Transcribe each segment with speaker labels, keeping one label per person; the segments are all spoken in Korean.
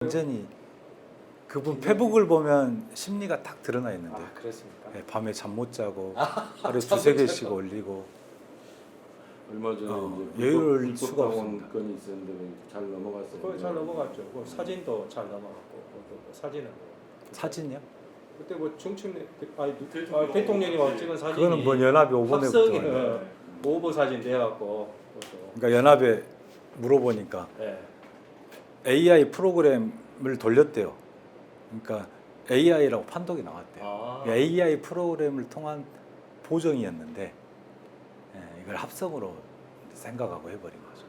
Speaker 1: 완전히 그분 페북을 보면 심리가 딱 드러나 있는데
Speaker 2: 아, 그렇습니까?
Speaker 1: 네, 밤에 잠 못 자고 하루에 두세 개씩 올리고
Speaker 3: 얼마 전에 이제
Speaker 1: 여유를 수가
Speaker 3: 불법당원
Speaker 1: 없습니다.
Speaker 3: 건이 있었는데 잘 넘어갔어요.
Speaker 2: 그거 잘 넘어갔죠. 그 사진도 잘 넘어갔고 그 사진은
Speaker 1: 사진이요?
Speaker 2: 그때 뭐 정춘 대통령이 와 찍은 사진이
Speaker 1: 그거는 뭐 연합이 오번에
Speaker 2: 합성이 오버 사진 돼갖고
Speaker 1: 그러니까 연합에 물어보니까
Speaker 2: 예.
Speaker 1: AI 프로그램을 돌렸대요. 그러니까 AI라고 판독이 나왔대요.
Speaker 2: 아.
Speaker 1: 그러니까 AI 프로그램을 통한 보정이었는데 예, 이걸 합성으로 생각하고 해버린 거죠.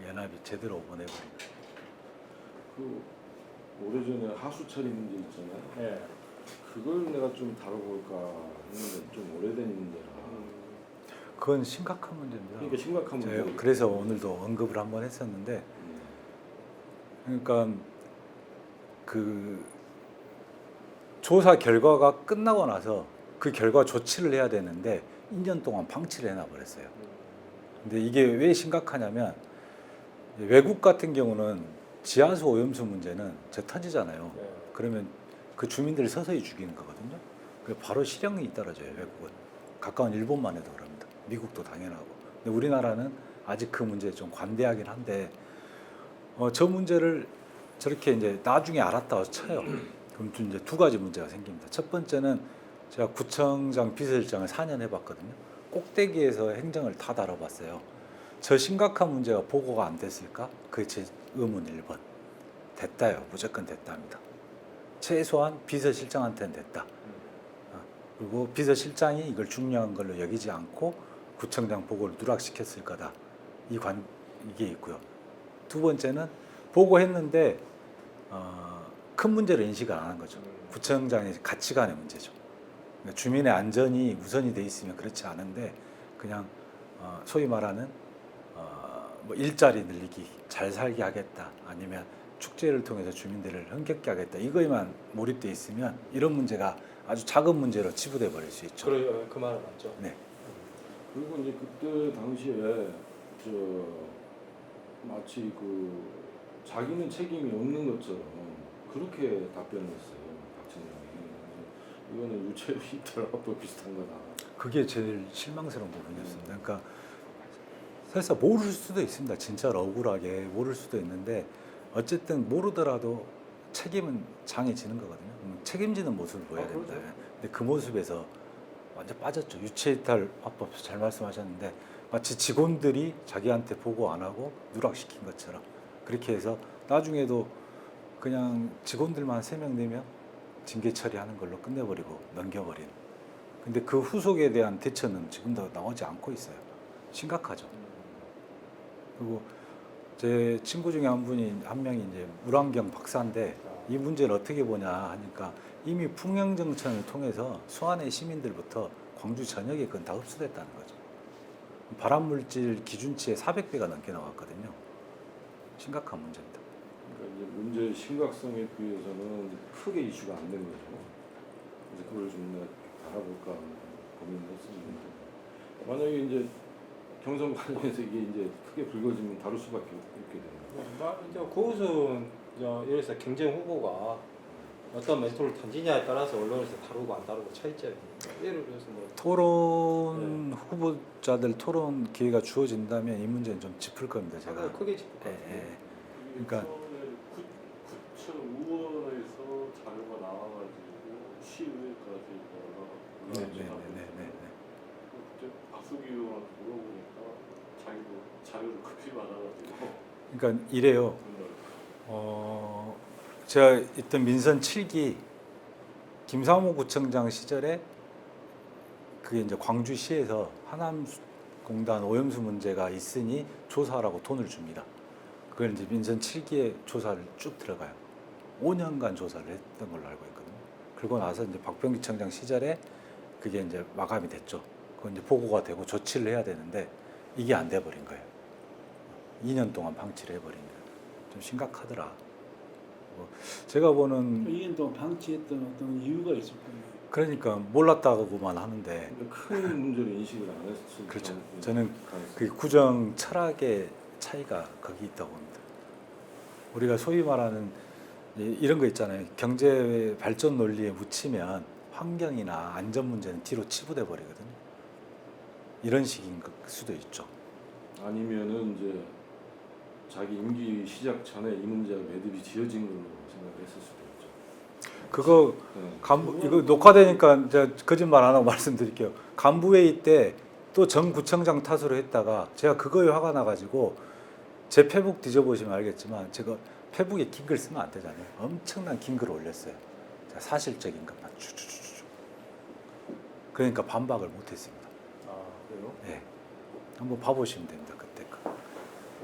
Speaker 1: 연합이 제대로 오번해버린 거죠.
Speaker 3: 그 오래전에 하수처리 문제 있잖아요.
Speaker 2: 예.
Speaker 3: 그걸 내가 좀 다뤄볼까 했는데 좀 오래된 문제라.
Speaker 1: 그건 심각한 문제입니다.
Speaker 3: 그러니까 심각한
Speaker 1: 제가
Speaker 3: 문제.
Speaker 1: 그래서 오늘도 언급을 한번 했었는데 그러니까 그 조사 결과가 끝나고 나서 그 결과 조치를 해야 되는데 2년 동안 방치를 해놔버렸어요. 근데 이게 왜 심각하냐면 외국 같은 경우는 지하수 오염수 문제는 저 터지잖아요.
Speaker 2: 예.
Speaker 1: 그러면 그 주민들을 서서히 죽이는 거거든요. 그래서 바로 실형이 떨어져요. 외국은 가까운 일본만 해도 그럽니다. 미국도 당연하고. 근데 우리나라는 아직 그 문제에 좀 관대하긴 한데 저 문제를 저렇게 이제 나중에 알았다고 쳐요. 그럼 좀 이제 두 가지 문제가 생깁니다. 첫 번째는 제가 구청장 비서실장을 4년 해봤거든요. 꼭대기에서 행정을 다 다뤄봤어요. 저 심각한 문제가 보고가 안 됐을까? 그게 제 의문 1번. 됐다요. 무조건 됐답니다. 최소한 비서실장한테는 됐다. 그리고 비서실장이 이걸 중요한 걸로 여기지 않고 구청장 보고를 누락시켰을 거다. 이게 있고요. 두 번째는 보고했는데 큰 문제를 인식을 안 한 거죠. 구청장의 가치관의 문제죠. 그러니까 주민의 안전이 우선이 돼 있으면 그렇지 않은데 그냥 소위 말하는 뭐 일자리 늘리기, 잘 살게 하겠다, 아니면 축제를 통해서 주민들을 흥겹게 하겠다, 이거에만 몰입돼 있으면 이런 문제가 아주 작은 문제로 치부돼 버릴 수 있죠.
Speaker 2: 그래 그 말은 맞죠.
Speaker 1: 네.
Speaker 3: 그리고 이제 그때 당시에 저 마치 그 자기는 책임이 없는 것처럼 그렇게 답변을 했어요. 박청장이. 이거는 유체율 휘발하고 비슷한 거다.
Speaker 1: 그게 제일 실망스러운 부분이었습니다. 그러니까 설사 모를 수도 있습니다. 진짜로 억울하게 모를 수도 있는데 어쨌든 모르더라도 책임은 장이 지는 거거든요. 책임지는 모습을 보여야 됩니다.
Speaker 2: 그렇죠.
Speaker 1: 근데 그 모습에서 완전 빠졌죠. 유체이탈 화법 잘 말씀하셨는데 마치 직원들이 자기한테 보고 안 하고 누락시킨 것처럼 그렇게 해서 나중에도 그냥 직원들만 3명, 4명 징계 처리하는 걸로 끝내버리고 넘겨버리는. 근데 그 후속에 대한 대처는 지금도 나오지 않고 있어요. 심각하죠. 그리고 제 친구 중에 한 명이 이제 물안경 박사인데 이 문제를 어떻게 보냐 하니까 이미 풍영정천을 통해서 수안의 시민들부터 광주 전역에 그건 다 흡수됐다는 거죠. 발암물질 기준치의 400배가 넘게 나왔거든요. 심각한 문제입니다.
Speaker 3: 그러니까 이제 문제의 심각성에 비해서는 크게 이슈가 안 된 거죠. 그래서 그걸 좀 내가 알아볼까 고민을 했었는데 만약에 이제 경선 관련해서 이게 이제 크게 불거지면 다룰 수밖에 없게 되는 거예요.
Speaker 2: 이제 그것은 예를 들어서 경쟁 후보가 어떤 멘토를 던지냐에 따라서 언론에서 다루고 안 다루고 차이점이. 예를 들어서 뭐
Speaker 1: 토론 후보자들 토론 기회가 주어진다면 이 문제는 좀 짚을 겁니다. 제가.
Speaker 2: 크게 짚을 것
Speaker 1: 예,
Speaker 2: 같아요.
Speaker 1: 예. 그러니까
Speaker 4: 구청 의원에서 자료가 나와가지고 시의회까지
Speaker 1: 네네네네.
Speaker 4: 그때 박수기 의원한테 물어보니까 자기도 자료를 급히 받아가지고
Speaker 1: 그러니까 이래요. 제가 있던 민선 7기 김상호 구청장 시절에 그게 이제 광주시에서 하남공단 오염수 문제가 있으니 조사하라고 돈을 줍니다. 그걸 이제 민선 7기에 조사를 쭉 들어가요. 5년간 조사를 했던 걸로 알고 있거든요. 그리고 나서 이제 박병기 청장 시절에 그게 이제 마감이 됐죠. 그건 이제 보고가 되고 조치를 해야 되는데 이게 안 돼버린 거예요. 2년 동안 방치를 해버린 거예요. 좀 심각하더라. 제가 보는
Speaker 5: 2년 동안 방치했던 어떤 이유가 있을 겁니다.
Speaker 1: 그러니까 몰랐다고만 하는데
Speaker 3: 그러니까 큰 문제를 인식을 안 했을
Speaker 1: 그렇죠.
Speaker 3: 가능성이
Speaker 1: 저는
Speaker 3: 가능성이
Speaker 1: 그 구정 철학의 차이가 거기 있다고 봅니다. 우리가 소위 말하는 이런 거 있잖아요. 경제 발전 논리에 묻히면 환경이나 안전 문제는 뒤로 치부돼 버리거든요. 이런 식인 수도 있죠.
Speaker 3: 아니면은 이제 자기 임기 시작 전에 이 문제가 매듭이 지어진 걸로 생각했을 수도 있죠.
Speaker 1: 그거
Speaker 3: 네.
Speaker 1: 이거 녹화되니까 이제 거짓말 안 하고 말씀드릴게요. 간부회의 때 또 전 구청장 탓으로 했다가 제가 그거에 화가 나가지고 제 페북 뒤져보시면 알겠지만 제가 페북에 긴 글 쓰면 안 되잖아요. 엄청난 긴 글을 올렸어요. 제가 사실적인 것만 추추추추. 그러니까 반박을 못했습니다.
Speaker 2: 아 그래요?
Speaker 1: 네. 한번 봐보시면 됩니다. 그때 거.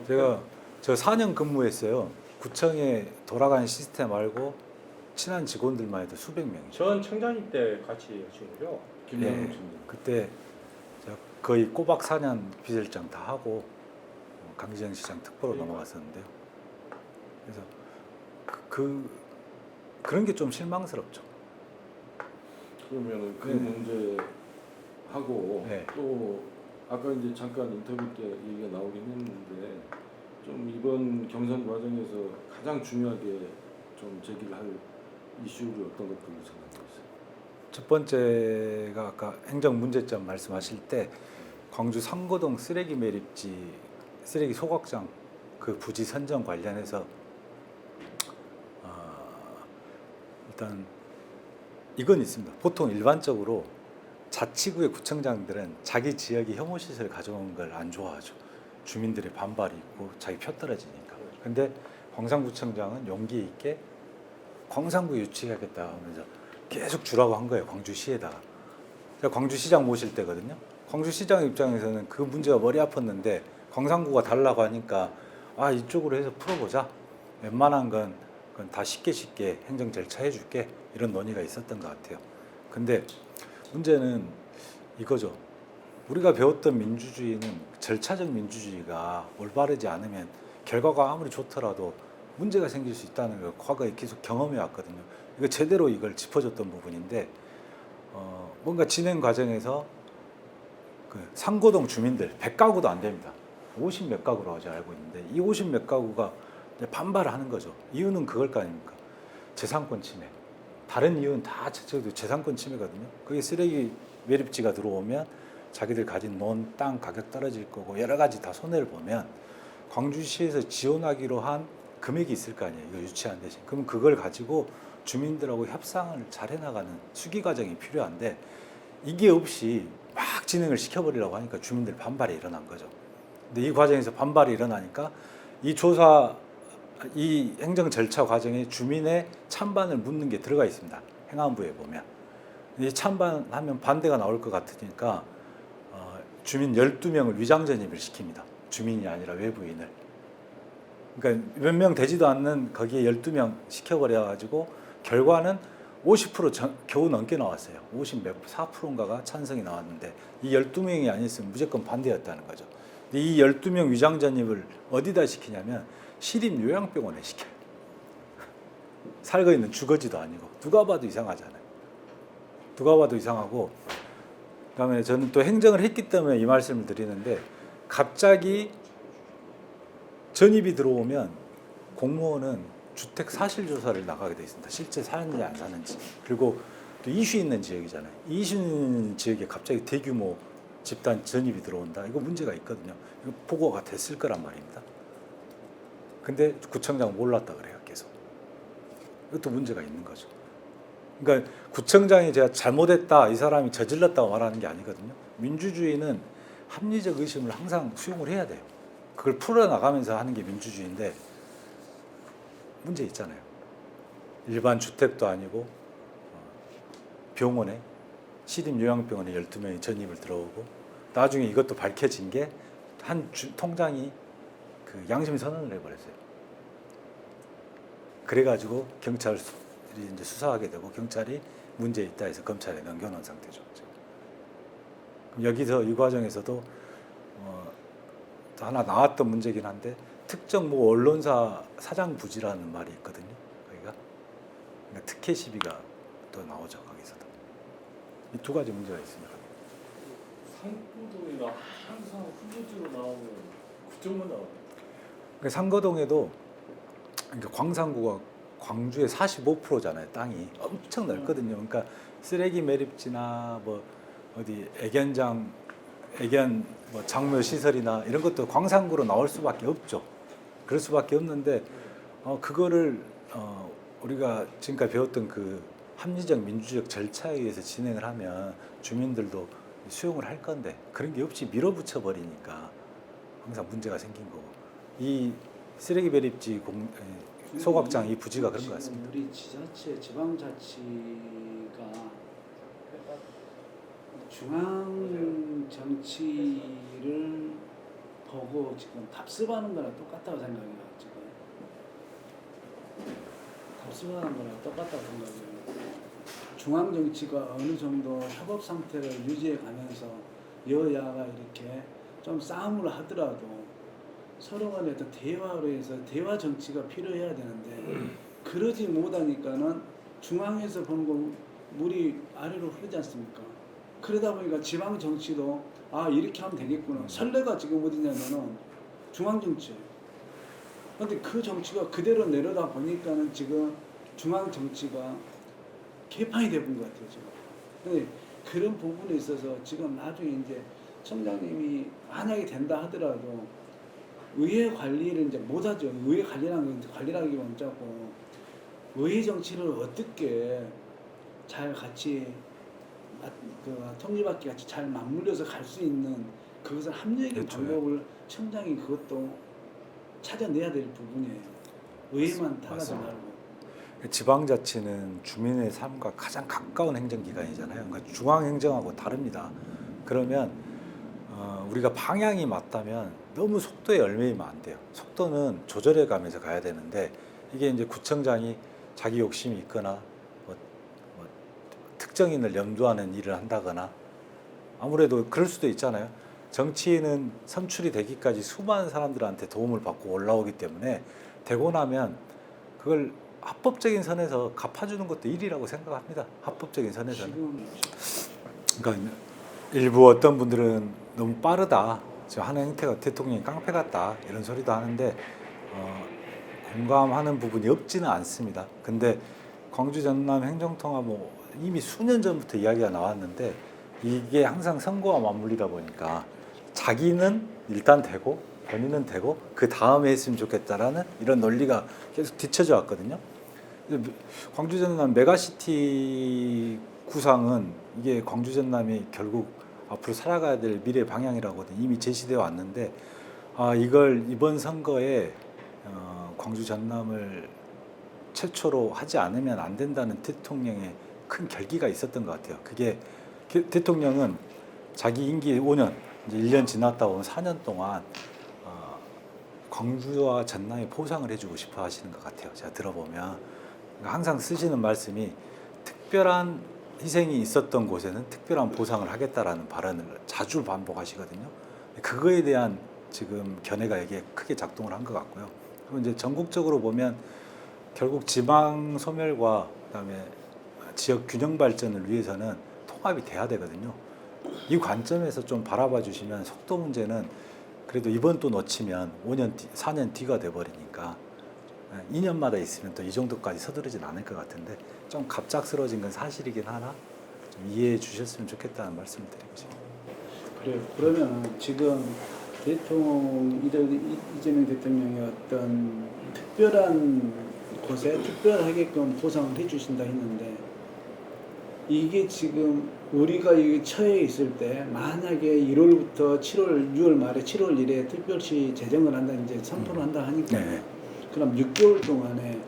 Speaker 1: 제가 저 4년 근무했어요. 구청에 돌아가는 시스템 알고 친한 직원들만 해도 수백 명이죠.
Speaker 2: 전 청장님 때 같이 하신 거죠?
Speaker 3: 김남국
Speaker 1: 예,
Speaker 3: 총장.
Speaker 1: 그때 제가 거의 꼬박 4년 비서실장 다 하고 강지영 시장 특보로 넘어갔었는데요. 그래서 그런 게 좀 실망스럽죠.
Speaker 3: 그러면은 그
Speaker 1: 네.
Speaker 3: 문제하고
Speaker 1: 네.
Speaker 3: 또 아까 이제 잠깐 인터뷰 때 얘기가 나오긴 했는데 좀 이번 경선 과정에서 가장 중요하게 좀 제기를 할 이슈를 어떤 것들을 생각하고 있어요?
Speaker 1: 첫 번째가 아까 행정 문제점 말씀하실 때 광주 상고동 쓰레기 매립지 쓰레기 소각장 그 부지 선정 관련해서 일단 이건 있습니다. 보통 일반적으로 자치구의 구청장들은 자기 지역에 혐오시설 가져온 걸 안 좋아하죠. 주민들의 반발이 있고 자기 표 떨어지니까. 근데 광산구청장은 용기 있게 광산구 유치하겠다 하면서 계속 주라고 한 거예요. 광주시에다가. 제가 광주시장 모실 때거든요. 광주시장 입장에서는 그 문제가 머리 아팠는데 광산구가 달라고 하니까 이쪽으로 해서 풀어보자. 웬만한 건 그건 다 쉽게 행정 절차 해줄게. 이런 논의가 있었던 것 같아요. 근데 문제는 이거죠. 우리가 배웠던 민주주의는 절차적 민주주의가 올바르지 않으면 결과가 아무리 좋더라도 문제가 생길 수 있다는 걸 과거에 계속 경험해 왔거든요. 이거 제대로 이걸 짚어줬던 부분인데 뭔가 진행 과정에서 그 상고동 주민들 100가구도 안 됩니다. 50 몇 가구로 어제 알고 있는데 이 50 몇 가구가 이제 반발을 하는 거죠. 이유는 그걸 거 아닙니까? 재산권 침해. 다른 이유는 다 재산권 침해거든요. 그게 쓰레기 매립지가 들어오면 자기들 가진 논, 땅 가격 떨어질 거고 여러 가지 다 손해를 보면 광주시에서 지원하기로 한 금액이 있을 거 아니에요. 이거 유치한 대신. 그럼 그걸 가지고 주민들하고 협상을 잘 해나가는 수기 과정이 필요한데 이게 없이 막 진행을 시켜버리려고 하니까 주민들 반발이 일어난 거죠. 근데 이 과정에서 반발이 일어나니까 이 행정 절차 과정에 주민의 찬반을 묻는 게 들어가 있습니다. 행안부에 보면. 이 찬반하면 반대가 나올 것 같으니까 주민 12명을 위장 전입을 시킵니다. 주민이 아니라 외부인을. 그러니까 몇 명 되지도 않는 거기에 12명 시켜버려가지고 결과는 50% 겨우 넘게 나왔어요. 54%인가가 찬성이 나왔는데 이 12명이 아니었으면 무조건 반대였다는 거죠. 근데 이 12명 위장 전입을 어디다 시키냐면 시립 요양병원에 시켜요. 살고 있는 주거지도 아니고 누가 봐도 이상하잖아요. 누가 봐도 이상하고 그다음에 저는 또 행정을 했기 때문에 이 말씀을 드리는데 갑자기 전입이 들어오면 공무원은 주택 사실 조사를 나가게 돼 있습니다. 실제 사는지 안 사는지. 그리고 또 이슈 있는 지역이잖아요. 이슈 있는 지역에 갑자기 대규모 집단 전입이 들어온다. 이거 문제가 있거든요. 이거 보고가 됐을 거란 말입니다. 근데 구청장 몰랐다 그래요. 계속. 이것도 문제가 있는 거죠. 그러니까 구청장이 제가 잘못했다, 이 사람이 저질렀다고 말하는 게 아니거든요. 민주주의는 합리적 의심을 항상 수용을 해야 돼요. 그걸 풀어나가면서 하는 게 민주주의인데 문제 있잖아요. 일반 주택도 아니고 병원에 시립 요양병원에 12명이 전입을 들어오고 나중에 이것도 밝혀진 게 한 통장이 그 양심 선언을 해버렸어요. 그래가지고 경찰이 이제 수사하게 되고 경찰이 문제 있다 해서 검찰에 넘겨놓은 상태죠. 그럼 여기서 이 과정에서도 하나 나왔던 문제긴 한데 특정 뭐 언론사 사장 부지라는 말이 있거든요. 거기가 그러니까 특혜 시비가 또 나오죠. 거기서도 이 두 가지 문제가 있습니다.
Speaker 4: 상고동이나 항상 후보지로 나오면 그쪽만 나와요.
Speaker 1: 상거동에도 그러니까 광산구가 광주의 45%잖아요. 땅이 엄청 넓거든요. 그러니까 쓰레기 매립지나 뭐 어디 애견 뭐 장묘 시설이나 이런 것도 광산구로 나올 수밖에 없죠. 그럴 수밖에 없는데 그거를 우리가 지금까지 배웠던 그 합리적 민주적 절차에 의해서 진행을 하면 주민들도 수용을 할 건데 그런 게 없이 밀어붙여 버리니까 항상 문제가 생긴 거고 이 쓰레기 매립지 소각장 이 부지가 그런 것 같습니다.
Speaker 5: 우리 지자체, 지방자치가 중앙 정치를 보고 지금 답습하는 거랑 똑같다고 생각해요. 지금 답습하는 거랑 똑같다고 생각해요. 중앙 정치가 어느 정도 협업 상태를 유지해 가면서 여야가 이렇게 좀 싸움을 하더라도 서로 간에 어떤 대화로 해서 대화 정치가 필요해야 되는데 그러지 못하니까는 중앙에서 보는 거 물이 아래로 흐르지 않습니까? 그러다 보니까 지방 정치도 이렇게 하면 되겠구나. 선례가 지금 어디냐면은 중앙 정치예요. 근데 그 정치가 그대로 내려다 보니까는 지금 중앙 정치가 개판이 되는 것 같아요, 지금. 근데 그런 부분에 있어서 지금 나중에 이제 청장님이 만약에 된다 하더라도 의회 관리를 이제 못하죠. 의회 관리라기보다는 자꾸 의회 정치를 어떻게 잘 같이 통일받기 같이 잘 맞물려서 갈 수 있는 그것을 합리적인
Speaker 1: 그렇죠.
Speaker 5: 방법을 청장이 그것도 찾아내야 될 부분이에요. 의회만 타가지
Speaker 1: 맞습니다.
Speaker 5: 말고.
Speaker 1: 지방자치는 주민의 삶과 가장 가까운 행정기관이잖아요. 그러니까 중앙행정하고 다릅니다. 그러면 우리가 방향이 맞다면 너무 속도에 얽매이면 안 돼요. 속도는 조절해 가면서 가야 되는데 이게 이제 구청장이 자기 욕심이 있거나 뭐 특정인을 염두하는 일을 한다거나 아무래도 그럴 수도 있잖아요. 정치인은 선출이 되기까지 수많은 사람들한테 도움을 받고 올라오기 때문에 되고 나면 그걸 합법적인 선에서 갚아주는 것도 일이라고 생각합니다. 합법적인 선에서는.
Speaker 5: 지금
Speaker 1: 그러니까 일부 어떤 분들은 너무 빠르다. 지금 하는 행태가 대통령이 깡패 같다. 이런 소리도 하는데 공감하는 부분이 없지는 않습니다. 근데 광주 전남 행정통합 뭐 이미 수년 전부터 이야기가 나왔는데 이게 항상 선거와 맞물리다 보니까 자기는 일단 되고 본인은 되고 그 다음에 했으면 좋겠다라는 이런 논리가 계속 뒤쳐져 왔거든요. 광주 전남 메가시티 구상은 이게 광주 전남이 결국 앞으로 살아가야 될 미래 방향이라고 이미 제시되어 왔는데 이걸 이번 선거에 광주 전남을 최초로 하지 않으면 안 된다는 대통령의 큰 결기가 있었던 것 같아요. 그게 대통령은 자기 임기 5년, 이제 1년 지났다 오면 4년 동안 광주와 전남에 포상을 해주고 싶어 하시는 것 같아요. 제가 들어보면 항상 쓰시는 말씀이 특별한 희생이 있었던 곳에는 특별한 보상을 하겠다라는 발언을 자주 반복하시거든요. 그거에 대한 지금 견해가 이게 크게 작동을 한 것 같고요. 그리고 이제 전국적으로 보면 결국 지방 소멸과 그다음에 지역 균형 발전을 위해서는 통합이 돼야 되거든요. 이 관점에서 좀 바라봐 주시면 속도 문제는 그래도 이번 또 놓치면 5년 뒤, 4년 뒤가 돼버리니까 2년마다 있으면 또 이 정도까지 서두르진 않을 것 같은데 좀 갑작스러워진 건 사실이긴 하나 좀 이해해 주셨으면 좋겠다는 말씀을 드리고 싶습니다.
Speaker 5: 그래요. 그러면 지금 이재명 대통령이 어떤 특별한 곳에 특별하게끔 보상을 해주신다 했는데 이게 지금 우리가 이 처해 있을 때 만약에 1월부터 7월, 6월 말에 7월 1에 특별시 제정을 한다 이제 선포를 한다 하니까
Speaker 1: 네.
Speaker 5: 그럼 6개월 동안에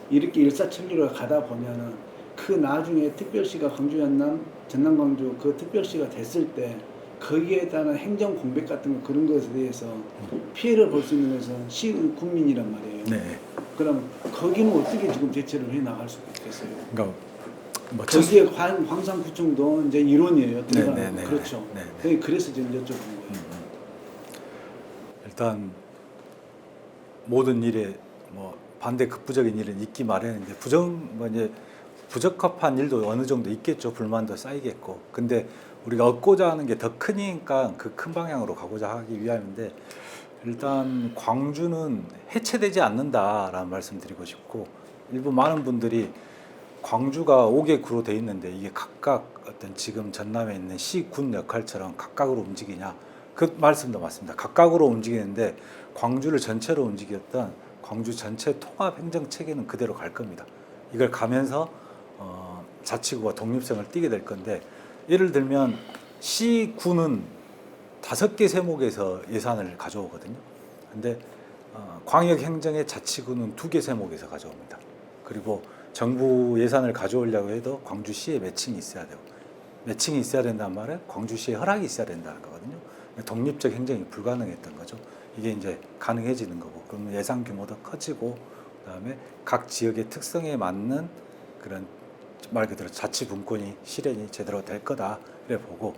Speaker 5: 이렇게 일사천리로 가다 보면은 그 나중에 특별시가 광주 전남 광주 그 특별시가 됐을 때 거기에 따른 행정 공백 같은 거 그런 것에 대해서 피해를 볼 수 있는 것은 시군민이란 말이에요.
Speaker 1: 네.
Speaker 5: 그럼 거기는 어떻게 지금 대처를 해 나갈 수 있겠어요?
Speaker 1: 그러니까 뭐
Speaker 5: 거기에 광산구청도 이제 일원이에요.
Speaker 1: 네.
Speaker 5: 그렇죠.
Speaker 1: 네.
Speaker 5: 그래서 지금 여쭤본 거예요.
Speaker 1: 일단 모든 일에 뭐 반대 극부적인 일은 있기 마련인데 이제 부적합한 일도 어느 정도 있겠죠. 불만도 쌓이겠고. 근데 우리가 얻고자 하는 게 더 크니까 그 큰 방향으로 가고자 하기 위함인데 일단 광주는 해체되지 않는다라는 말씀드리고 싶고, 일부 많은 분들이 광주가 5개 구로 돼 있는데 이게 각각 어떤 지금 전남에 있는 시군 역할처럼 각각으로 움직이냐, 그 말씀도 맞습니다. 각각으로 움직이는데 광주를 전체로 움직였던 광주 전체 통합 행정 체계는 그대로 갈 겁니다. 이걸 가면서 자치구가 독립성을 띠게 될 건데, 예를 들면 시군은 5개 세목에서 예산을 가져오거든요. 근데 광역 행정의 자치구는 2개 세목에서 가져옵니다. 그리고 정부 예산을 가져오려고 해도 광주시에 매칭이 있어야 되고, 매칭이 있어야 된다는 말은 광주시에 허락이 있어야 된다는 거거든요. 독립적 행정이 불가능했던 거죠. 이게 이제 가능해지는 거고, 그러면 예산 규모도 커지고, 그다음에 각 지역의 특성에 맞는 그런 말 그대로 자치 분권이 실현이 제대로 될 거다 이래 보고,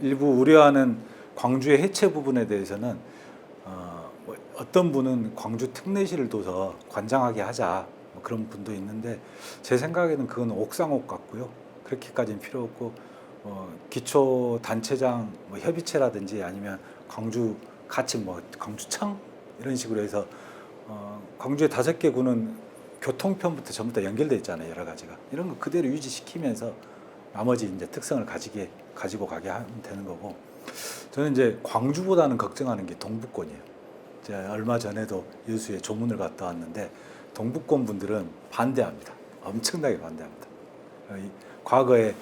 Speaker 1: 일부 우려하는 광주의 해체 부분에 대해서는 어떤 분은 광주 특례시를 둬서 관장하게 하자, 뭐 그런 분도 있는데, 제 생각에는 그건 옥상옥 같고요. 그렇게까지는 필요 없고, 기초 단체장 뭐 협의체라든지 아니면 광주 같이 뭐 광주청 이런 식으로 해서 광주의 5개 구는 교통편부터 전부 다 연결돼 있잖아요. 여러 가지가 이런 거 그대로 유지시키면서 나머지 이제 특성을 가지고 가게 하면 되는 거고, 저는 이제 광주보다는 걱정하는 게 동북권이에요. 제가 얼마 전에도 여수에 조문을 갔다 왔는데 동북권 분들은 반대합니다. 엄청나게 반대합니다. 과거에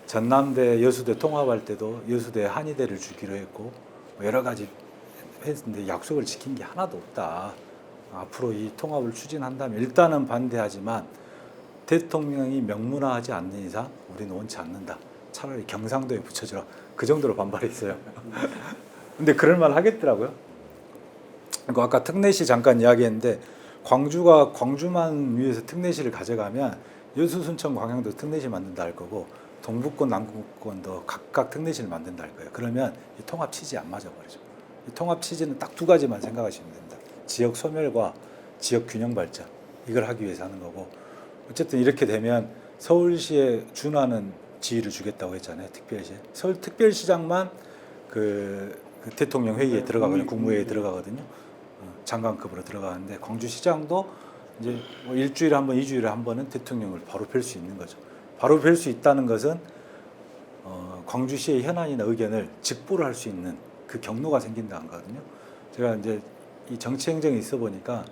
Speaker 1: 전남대 여수대 통합할 때도 여수대 한의대를 주기로 했고 여러 가지 했는데 약속을 지킨 게 하나도 없다. 앞으로 이 통합을 추진한다면 일단은 반대하지만 대통령이 명문화하지 않는 이상 우리는 원치 않는다. 차라리 경상도에 붙여주라. 그 정도로 반발했어요. 근데 그럴 만 하겠더라고요. 그리고 아까 특례시 잠깐 이야기했는데, 광주가 광주만 위해서 특례시를 가져가면 여수, 순천, 광양도 특례시 만든다 할 거고, 동북권, 남북권도 각각 특례시를 만든다 할 거예요. 그러면 이 통합 취지에 안 맞아 버리죠. 이 통합 취지는 딱 2가지만 생각하시면 됩니다. 지역 소멸과 지역 균형 발전, 이걸 하기 위해서 하는 거고, 어쨌든 이렇게 되면 서울시에 준하는 지위를 주겠다고 했잖아요. 특별시에. 서울 특별시장만 그 대통령 회의에 들어가거든요. 국무회의에 들어가거든요. 장관급으로 들어가는데, 광주시장도 이제 뭐 일주일에 한 번, 2주일에 한 번은 대통령을 바로 뵐 수 있는 거죠. 바로 뵐 수 있다는 것은 광주시의 현안이나 의견을 직보를 할 수 있는 그 경로가 생긴다는 거거든요. 제가 이제 이 정치 행정에 있어 보니까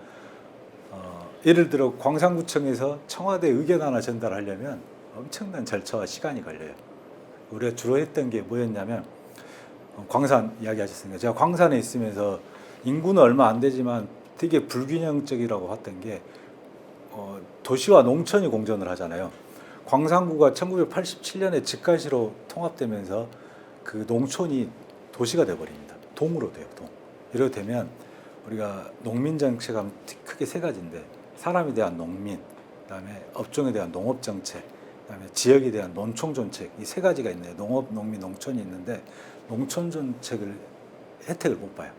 Speaker 1: 예를 들어 광산구청에서 청와대 의견 하나 전달하려면 엄청난 절차와 시간이 걸려요. 우리가 주로 했던 게 뭐였냐면, 광산 이야기하셨으니까 제가 광산에 있으면서 인구는 얼마 안 되지만 되게 불균형적이라고 봤던 게 도시와 농촌이 공존을 하잖아요. 광산구가 1987년에 직관시로 통합되면서 그 농촌이 도시가 돼버립니다. 동으로 돼요. 동. 이렇게 되면 우리가 농민 정책하면 크게 3가지인데, 사람에 대한 농민, 그다음에 업종에 대한 농업 정책, 그다음에 지역에 대한 논청 정책, 이 3가지가 있네요. 농업, 농민, 농촌이 있는데 농촌 정책을 혜택을 못 봐요.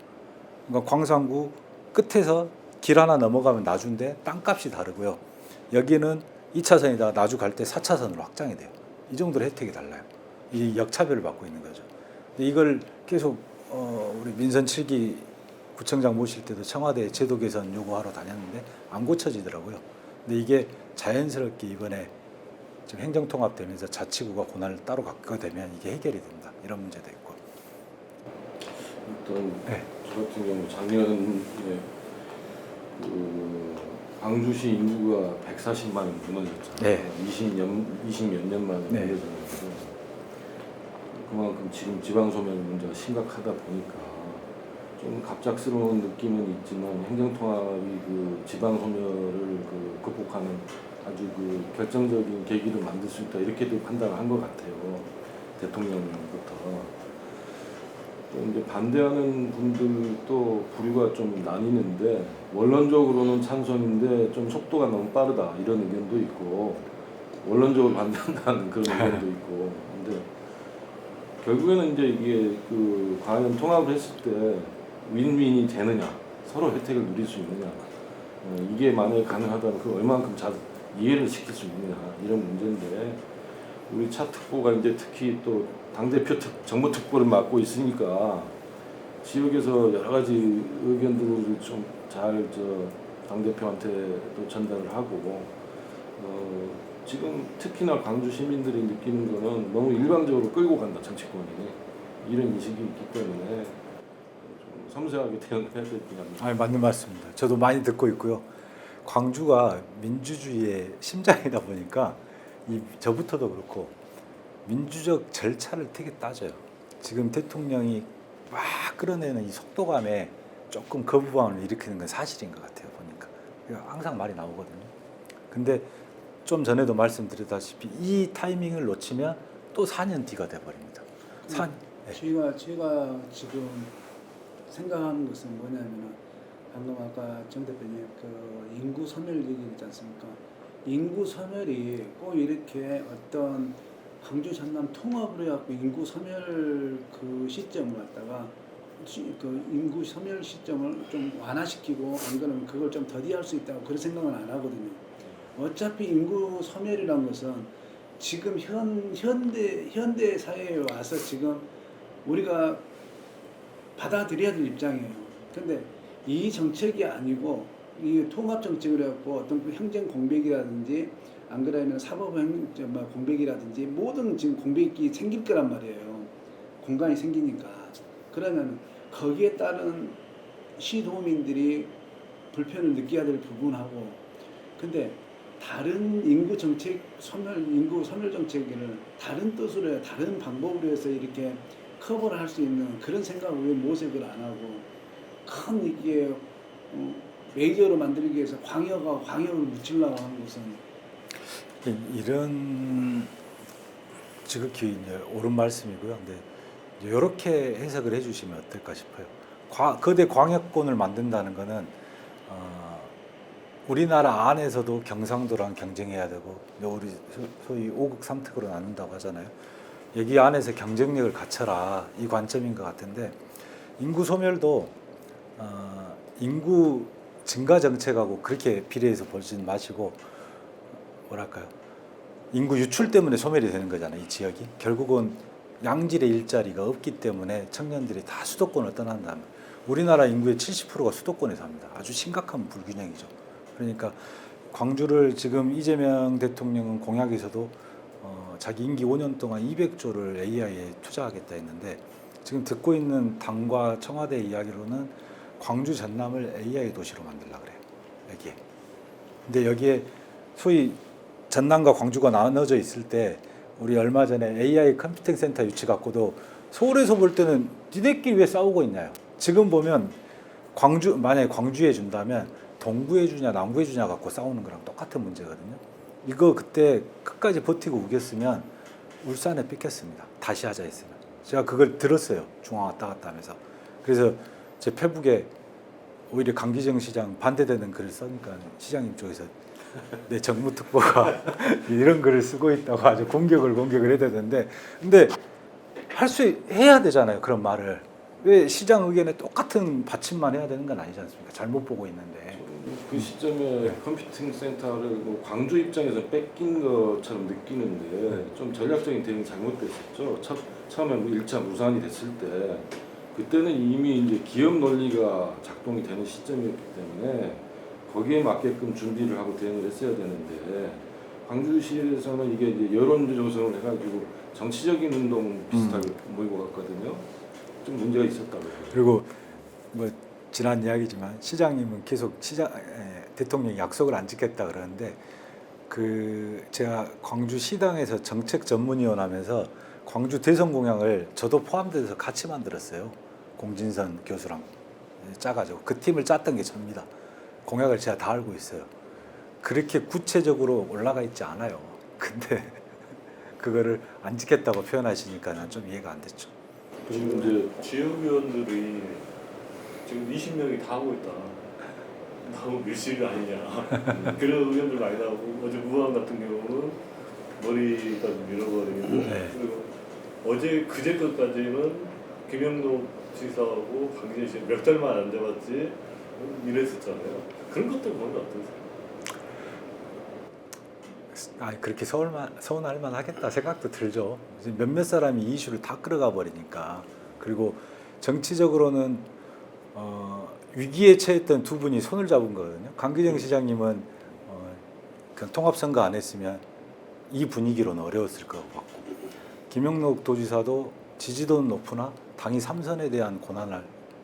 Speaker 1: 그러니까 광산구 끝에서 길 하나 넘어가면 나주인데 땅값이 다르고요. 여기는 2차선이다 나주 갈 때 4차선으로 확장이 돼요. 이 정도로 혜택이 달라요. 이 역차별을 받고 있는 거죠. 근데 이걸 계속 우리 민선 7기 구청장 모실 때도 청와대 제도 개선 요구하러 다녔는데 안 고쳐지더라고요. 근데 이게 자연스럽게 이번에 지금 행정통합되면서 자치구가 권한을 따로 갖게 되면 이게 해결이 된다. 이런 문제도 있고.
Speaker 3: 일단
Speaker 1: 네.
Speaker 3: 저 같은 경우 작년에 그 광주시 인구가 140만이 무너졌잖아요.
Speaker 1: 네.
Speaker 3: 20몇 년 만에
Speaker 1: 네.
Speaker 3: 무너졌는데, 그만큼 지금 지방 소멸 문제가 심각하다 보니까 좀 갑작스러운 느낌은 있지만 행정통합이 그 지방 소멸을 그 극복하는 아주 그 결정적인 계기를 만들 수 있다, 이렇게도 판단을 한 것 같아요. 대통령부터. 또 이제 반대하는 분들도 부류가 좀 나뉘는데, 원론적으로는 찬성인데 좀 속도가 너무 빠르다 이런 의견도 있고, 원론적으로 반대한다는 그런 의견도 있고. 근데 결국에는 이제 이게 그 과연 통합을 했을 때 윈윈이 되느냐, 서로 혜택을 누릴 수 있느냐, 이게 만약에 가능하다면 그 얼마만큼 잘 이해를 시킬 수 있느냐, 이런 문제인데, 우리 차 특보가 이제 특히 또 당대표 정보 특보를 맡고 있으니까 지역에서 여러 가지 의견들을 좀 잘 당대표한테도 전달을 하고 지금 특히나 광주 시민들이 느끼는 거는 너무 일방적으로 끌고 간다 정치권이 이런 인식이 있기 때문에 좀 섬세하게 대응해야 될 것 같습니다.
Speaker 1: 아, 맞는 말씀입니다. 저도 많이 듣고 있고요. 광주가 민주주의의 심장이다 보니까 저부터도 그렇고 민주적 절차를 되게 따져요. 지금 대통령이 막 끌어내는 이 속도감에 조금 거부감을 일으키는 건 사실인 것 같아요. 보니까 항상 말이 나오거든요. 근데 좀 전에도 말씀드렸다시피 이 타이밍을 놓치면 또 4년 뒤가 돼버립니다. 네.
Speaker 5: 제가 지금 생각하는 것은 뭐냐면은 방금 아까 정 대표님 그 인구 소멸 얘기했지 않습니까? 인구 소멸이 꼭 이렇게 어떤 광주 전남 통합을 해갖고 인구 소멸 그 시점을 갖다가 그 인구 소멸 시점을 좀 완화시키고 안 그러면 그걸 좀 더디할 수 있다고 그런 생각은 안 하거든요. 어차피 인구 소멸이라는 것은 지금 현대 사회에 와서 지금 우리가 받아들여야 될 입장이에요. 근데 이 정책이 아니고 이 통합 정책을 해갖고 어떤 그 행정 공백이라든지 안 그러면 사법 공백이라든지 모든 지금 공백이 생길 거란 말이에요. 공간이 생기니까. 그러면 거기에 따른 시도민들이 불편을 느껴야 될 부분하고 근데 다른 인구 소멸 정책을 다른 뜻으로 해서 다른 방법으로 해서 이렇게 커버를 할 수 있는 그런 생각을 왜 모색을 안 하고 큰 이게 메이저로 만들기 위해서 광역을 묻히려고 하는 것은
Speaker 1: 이런 지극히 이제 옳은 말씀이고요. 근데 이렇게 해석을 해주시면 어떨까 싶어요. 거대 광역권을 만든다는 거는 우리나라 안에서도 경상도랑 경쟁해야 되고 우리 소위 5극 3특으로 나눈다고 하잖아요. 여기 안에서 경쟁력을 갖춰라 이 관점인 것 같은데 인구 소멸도 인구 증가 정책하고 그렇게 비례해서 보지는 마시고 뭐랄까요 인구 유출 때문에 소멸이 되는 거잖아요. 이 지역이 결국은 양질의 일자리가 없기 때문에 청년들이 다 수도권을 떠난다면 우리나라 인구의 70%가 수도권에 삽니다. 아주 심각한 불균형이죠. 그러니까 광주를 지금 이재명 대통령은 공약에서도 자기 임기 5년 동안 200조를 AI에 투자하겠다 했는데 지금 듣고 있는 당과 청와대 이야기로는 광주 전남을 AI 도시로 만들려고 그래요. 여기에. 근데 여기에 소위 전남과 광주가 나눠져 있을 때 우리 얼마 전에 AI 컴퓨팅 센터 유치 갖고도 서울에서 볼 때는 니네끼리 왜 싸우고 있냐요. 지금 보면 만약에 광주에 준다면 동구에 주냐 남구에 주냐 갖고 싸우는 거랑 똑같은 문제거든요. 이거 그때 끝까지 버티고 우겼으면 울산에 뺏겼습니다. 다시 하자 했으면. 제가 그걸 들었어요. 중앙 왔다 갔다 하면서. 그래서 제 페북에 오히려 강기정 시장 반대되는 글을 써니까 시장님 쪽에서 내 정무특보가 이런 글을 쓰고 있다고 아주 공격을 해야 되는데 근데 해야 되잖아요. 그런 말을. 왜 시장 의견에 똑같은 받침만 해야 되는 건 아니지 않습니까? 잘못 보고 있는데.
Speaker 3: 그 시점에 컴퓨팅 센터를 뭐 광주 입장에서 뺏긴 것처럼 느끼는데 좀 전략적인 대응이 잘못됐었죠. 처음에 뭐 1차 무산이 됐을 때 그때는 이미 이제 기업 논리가 작동이 되는 시점이었기 때문에 거기에 맞게끔 준비를 하고 대응을 했어야 되는데 광주시에서는 이게 이제 여론 조성을 해가지고 정치적인 운동 비슷하게 모이고 갔거든요. 좀 문제가 있었다고요.
Speaker 1: 그리고 뭐 지난 이야기지만 시장님은 계속 대통령이 약속을 안 지켰다 그러는데 제가 광주 시당에서 정책 전문위원 하면서 광주 대선 공약을 저도 포함돼서 같이 만들었어요. 공진선 교수랑 짜가지고 그 팀을 짰던 게 접니다. 공약을 제가 다 알고 있어요. 그렇게 구체적으로 올라가 있지 않아요. 근데 그거를 안 지켰다고 표현하시니까 난 좀 이해가 안 됐죠.
Speaker 4: 지금 이제 지역위원들이 지금 20명이 다 하고 있다. 너무 밀실이 아니냐. 그런 의견들 많이 나오고 어제 무한 같은 경우는 머리까지 밀어버리고
Speaker 1: 네.
Speaker 4: 그리고 어제 그제 것까지는 김영록 지사하고 강기정 씨 몇 달만 안 잡았지 이랬었잖아요. 그런 것들 보면 어떠세요?
Speaker 1: 그렇게 서운할 만하겠다 생각도 들죠. 몇몇 사람이 이 이슈를 다 끌어가 버리니까. 그리고 정치적으로는 위기에 처했던 두 분이 손을 잡은 거거든요. 강기정 시장님은 그냥 통합선거 안 했으면 이 분위기로는 어려웠을 것 같고, 김영록 도지사도 지지도는 높으나 당이 3선에 대한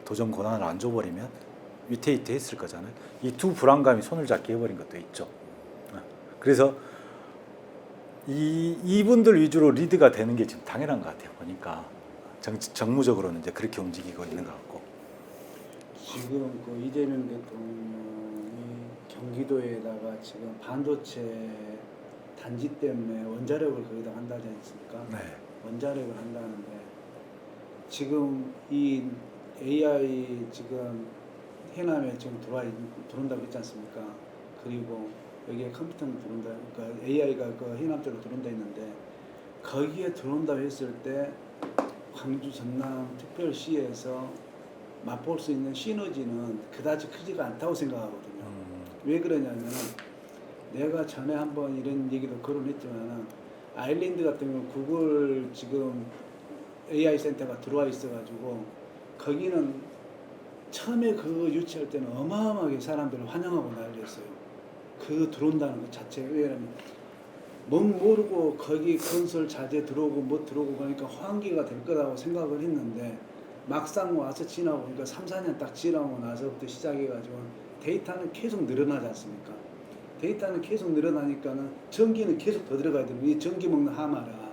Speaker 1: 도전 권한을 안 줘버리면 위태위태했을 거잖아요. 이 두 불안감이 손을 잡게 해버린 것도 있죠. 그래서 이분들 위주로 리드가 되는 게 지금 당연한 것 같아요. 보니까 정무적으로는 이제 그렇게 움직이고 있는 것 같고.
Speaker 5: 지금 그 이재명 대통령이 경기도에다가 지금 반도체 단지 때문에 원자력을 거기다 한다지 않습니까?
Speaker 1: 네.
Speaker 5: 원자력을 한다는데 지금 이 AI 지금 해남에 지금 들어온다고 했지 않습니까? 그리고 여기에 컴퓨터가 들어온다, 그러니까 AI가 그 해남 쪽으로 들어온다 했는데 거기에 들어온다고 했을 때 광주 전남 특별시에서 맛볼 수 있는 시너지는 그다지 크지가 않다고 생각하거든요. 왜 그러냐면 내가 전에 한번 이런 얘기도 거론했지만 아일랜드 같은 경우 구글 지금 AI 센터가 들어와 있어가지고 거기는 처음에 그 유치할 때는 어마어마하게 사람들을 환영하고 난리였어요. 그 들어온다는 것 자체. 왜냐면 뭔 모르고 거기 건설 자재 들어오고 뭐 들어오고 그러니까 환기가 될 거라고 생각을 했는데 막상 와서 지나고 보니까 3, 4년 딱 지나고 나서부터 시작해가지고 데이터는 계속 늘어나지 않습니까? 데이터는 계속 늘어나니까는 전기는 계속 더 들어가야 되는 이 전기 먹는 하마라.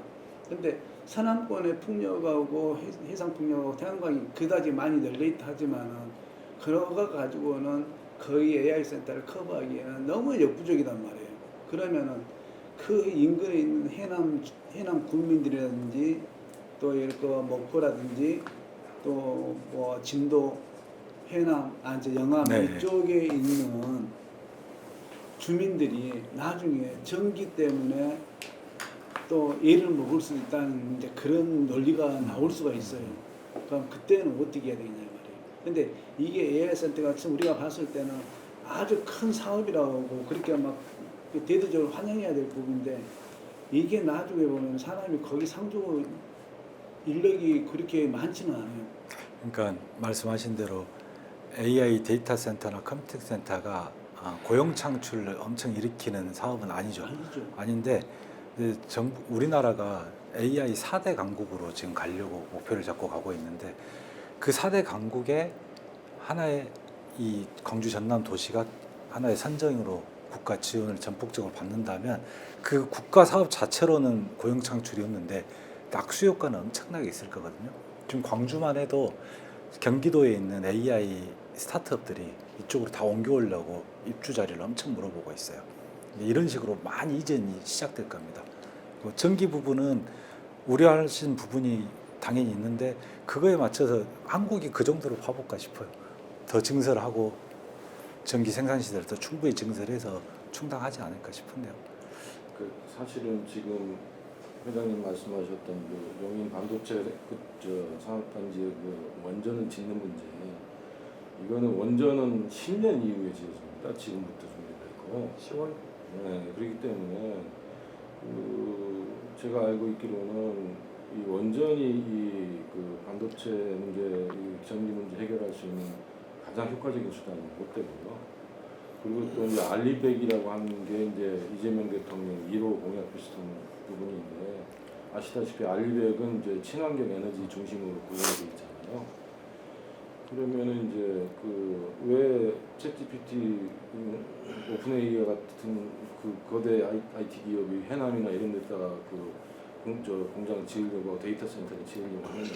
Speaker 5: 근데 서남권의 풍력하고 해상 풍력하고 태양광이 그다지 많이 널려있다 하지만은 그거 가지고는 거의 AI 센터를 커버하기에는 너무 역부족이단 말이에요. 그러면은 그 인근에 있는 해남 군민들이라든지 또 이렇게 목포라든지 또 뭐 진도 해남 이제 영암
Speaker 1: 네.
Speaker 5: 이쪽에 있는 주민들이 나중에 전기 때문에 또 애를 먹을 수 있다는 이제 그런 논리가 나올 수가 있어요. 그럼 그때는 어떻게 해야 되겠냐 말이에요. 근데 이게 AI 센터가 우리가 봤을 때는 아주 큰 사업이라고 그렇게 막 대대적으로 환영해야 될 부분인데 이게 나중에 보면 사람이 거기 상주 인력이 그렇게 많지는 않아요.
Speaker 1: 그러니까 말씀하신 대로 AI 데이터 센터나 컴퓨팅 센터가 고용 창출을 엄청 일으키는 사업은 아니죠.
Speaker 5: 아니죠.
Speaker 1: 아닌데 우리나라가 AI 4대 강국으로 지금 가려고 목표를 잡고 가고 있는데 그 4대 강국의 하나의 이 광주 전남 도시가 하나의 선정으로 국가 지원을 전폭적으로 받는다면 그 국가 사업 자체로는 고용 창출이었는데 낙수 효과는 엄청나게 있을 거거든요. 지금 광주만 해도 경기도에 있는 AI 스타트업들이 이쪽으로 다 옮겨오려고 입주 자리를 엄청 물어보고 있어요. 이런 식으로 많이 이전이 시작될 겁니다. 전기 부분은 우려하신 부분이 당연히 있는데 그거에 맞춰서 한국이 그 정도로 파볼까 싶어요. 더 증설하고 전기 생산 시설을 더 충분히 증설해서 충당하지 않을까 싶은데요.
Speaker 3: 그 사실은 지금 회장님 말씀하셨던 그 용인 반도체 산업단지의 그 원전을 짓는 문제, 이거는 원전은 10년 이후에 지어집니다. 지금부터 준비되고
Speaker 2: 10월.
Speaker 3: 네, 그렇기 때문에 제가 알고 있기로는 이 원전이 그 반도체 문제, 이 전기 문제 해결할 수 있는 가장 효과적인 수단은 못 되고요. 그리고 또 이제 알리백이라고 하는 게 이제 이재명 대통령 1호 공약 비슷한 부분인데 아시다시피 알리백은 이제 친환경 에너지 중심으로 구현되어 있잖아요. 그러면은 이제 그 왜 챗GPT, 오픈AI 같은 그 거대 IT 기업이 해남이나 이런 데다가 그 공장 지으려고 데이터 센터를 지으려고 하느냐.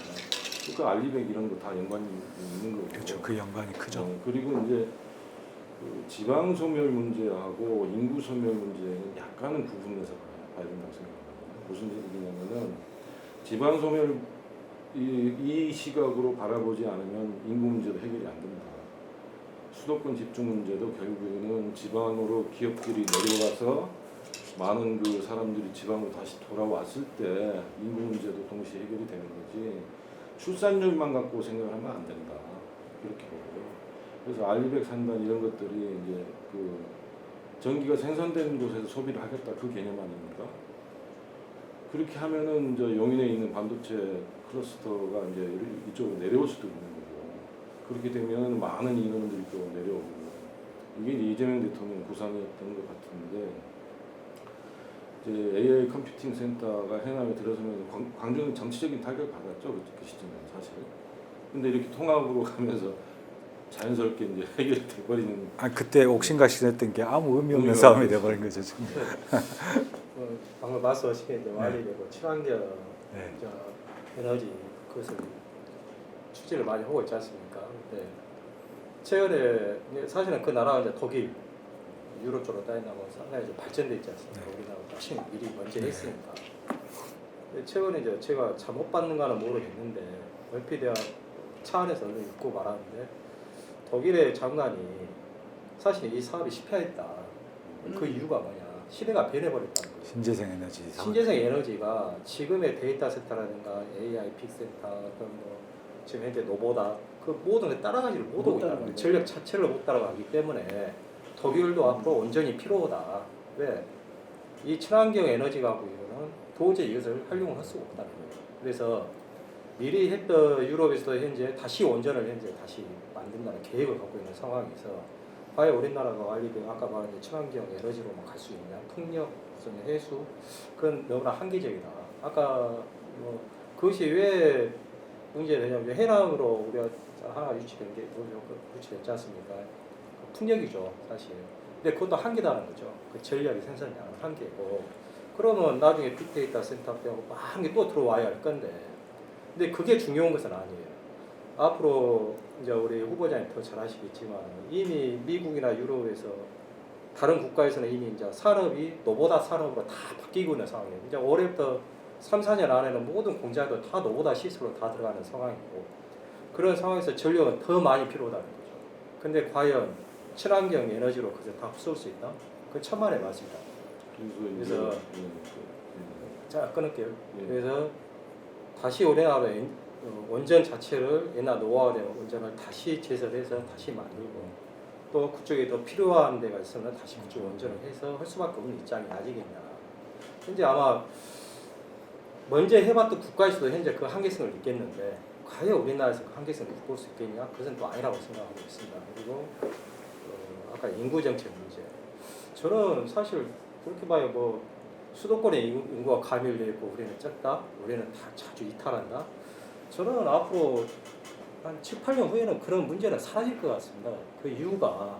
Speaker 3: 그 알리백 이런 거 다 연관이 있는 거고.
Speaker 1: 그렇죠. 그 연관이 크죠.
Speaker 3: 그리고 이제 그 지방 소멸 문제하고 인구 소멸 문제는 약간은 구분해서 봐야 된다고 생각합니다. 무슨 얘기냐면은 지방 소멸 이 시각으로 바라보지 않으면 인구 문제도 해결이 안 됩니다. 수도권 집중 문제도 결국에는 지방으로 기업들이 내려가서 많은 그 사람들이 지방으로 다시 돌아왔을 때 인구 문제도 동시에 해결이 되는 거지 출산율만 갖고 생각을 하면 안 된다. 이렇게 보고요. 그래서 알리백 산단 이런 것들이 이제 그 전기가 생산되는 곳에서 소비를 하겠다 그 개념 아닙니까? 그렇게 하면은 이제 용인에 있는 반도체 클러스터가 이제 이쪽으로 내려올 수도 있는 거고, 그렇게 되면 많은 인원들이 또 내려오고, 이게 이제 이재명 대통령 구상이었던 것 같은데, 이제 AI 컴퓨팅 센터가 해남에 들어서면 광주는 정치적인 타격을 받았죠, 그 시점에 사실. 근데 이렇게 통합으로 가면서 자연스럽게 이제 해결돼 버리는.
Speaker 1: 그때 옥신각신했던 게 아무 의미 없는
Speaker 3: 의미가
Speaker 1: 싸움이
Speaker 3: 없었어요.
Speaker 1: 돼버린 거죠 지금.
Speaker 2: 방금 말씀하신 게 이제 완리되고 친환경
Speaker 1: 네.
Speaker 2: 에너지 그것을 추진을 많이 하고 있지 않습니까? 근데 최근에 이제 사실은 그 나라가 이제 독일, 유럽 쪽으로 따진다고 상당히 좀 발전돼 있지 않습니까?
Speaker 1: 네.
Speaker 2: 우리나라 훨씬 미리 먼저 했으니까. 근데 최근에 이제 제가 잘못 받는가는 모르겠는데 얼핏 내가 차 안에서 얼른 읽고 말하는데 독일의 장관이 사실 이 사업이 실패했다. 그 이유가 뭐냐? 시대가 변해버렸다는 거예요.
Speaker 1: 신재생 에너지 사업.
Speaker 2: 신재생 에너지가 지금의 데이터 센터라든가 AI 픽센터, 뭐 지금 현재 노보다 그 모든 게 따라가지를 못하고 있다는 거예요. 전력 자체를 못 따라가기 때문에 독일도 앞으로 온전히 필요하다. 왜? 이 친환경 에너지 가구는 도저히 이것을 활용을 할 수가 없다는 거예요. 그래서 미리 했던 유럽에서도 현재 다시 원전을 현재 다시 만든다는 계획을 갖고 있는 상황에서 과연 우리나라가 완리된 아까 말한 친환경 에너지로만 갈 수 있냐? 풍력, 해수 그건 너무나 한계적이다. 아까 뭐 그것이 왜 문제가 되냐면 해남으로 우리가 하나 유치된 게 유치됐지 않습니까? 풍력이죠 사실. 근데 그것도 한계다는 거죠. 그 전력의 생산량은 한계고. 그러면 나중에 빅데이터 센터 빼고 많은 게 또 들어와야 할 건데. 근데 그게 중요한 것은 아니에요. 앞으로 이제 우리 후보자님 더 잘 아시겠지만 이미 미국이나 유럽에서 다른 국가에서는 이미 이제 산업이 노보다 산업으로 다 바뀌고 있는 상황이에요. 이제 올해부터 3, 4년 안에는 모든 공장도 다 노보다 시스템으로 다 들어가는 상황이고 그런 상황에서 전력은 더 많이 필요하다는 거죠. 근데 과연 친환경 에너지로 그것을 다 흡수할 수 있다? 그건 천만의 말씀이다. 그래서 자 끊을게요.
Speaker 3: 예.
Speaker 2: 그래서 다시 우리나라의 원전 자체를 옛날 노후화된 원전을 다시 제설해서 다시 만들고 또 그쪽에 더 필요한 데가 있으면 다시 그쪽 원전을 해서 할 수밖에 없는 입장이 아니겠냐. 현재 아마 먼저 해봤던 국가에서도 현재 그 한계성을 느꼈는데 과연 우리나라에서 그 한계성을 극복할 수 있겠냐? 그것은 또 아니라고 생각하고 있습니다. 그리고 아까 인구 정책 문제. 저는 사실 그렇게 봐요. 뭐 수도권의 인구가 가밀돼 있고 우리는 적다. 우리는 다 자주 이탈한다. 저는 앞으로 한 7, 8년 후에는 그런 문제는 사라질 것 같습니다. 그 이유가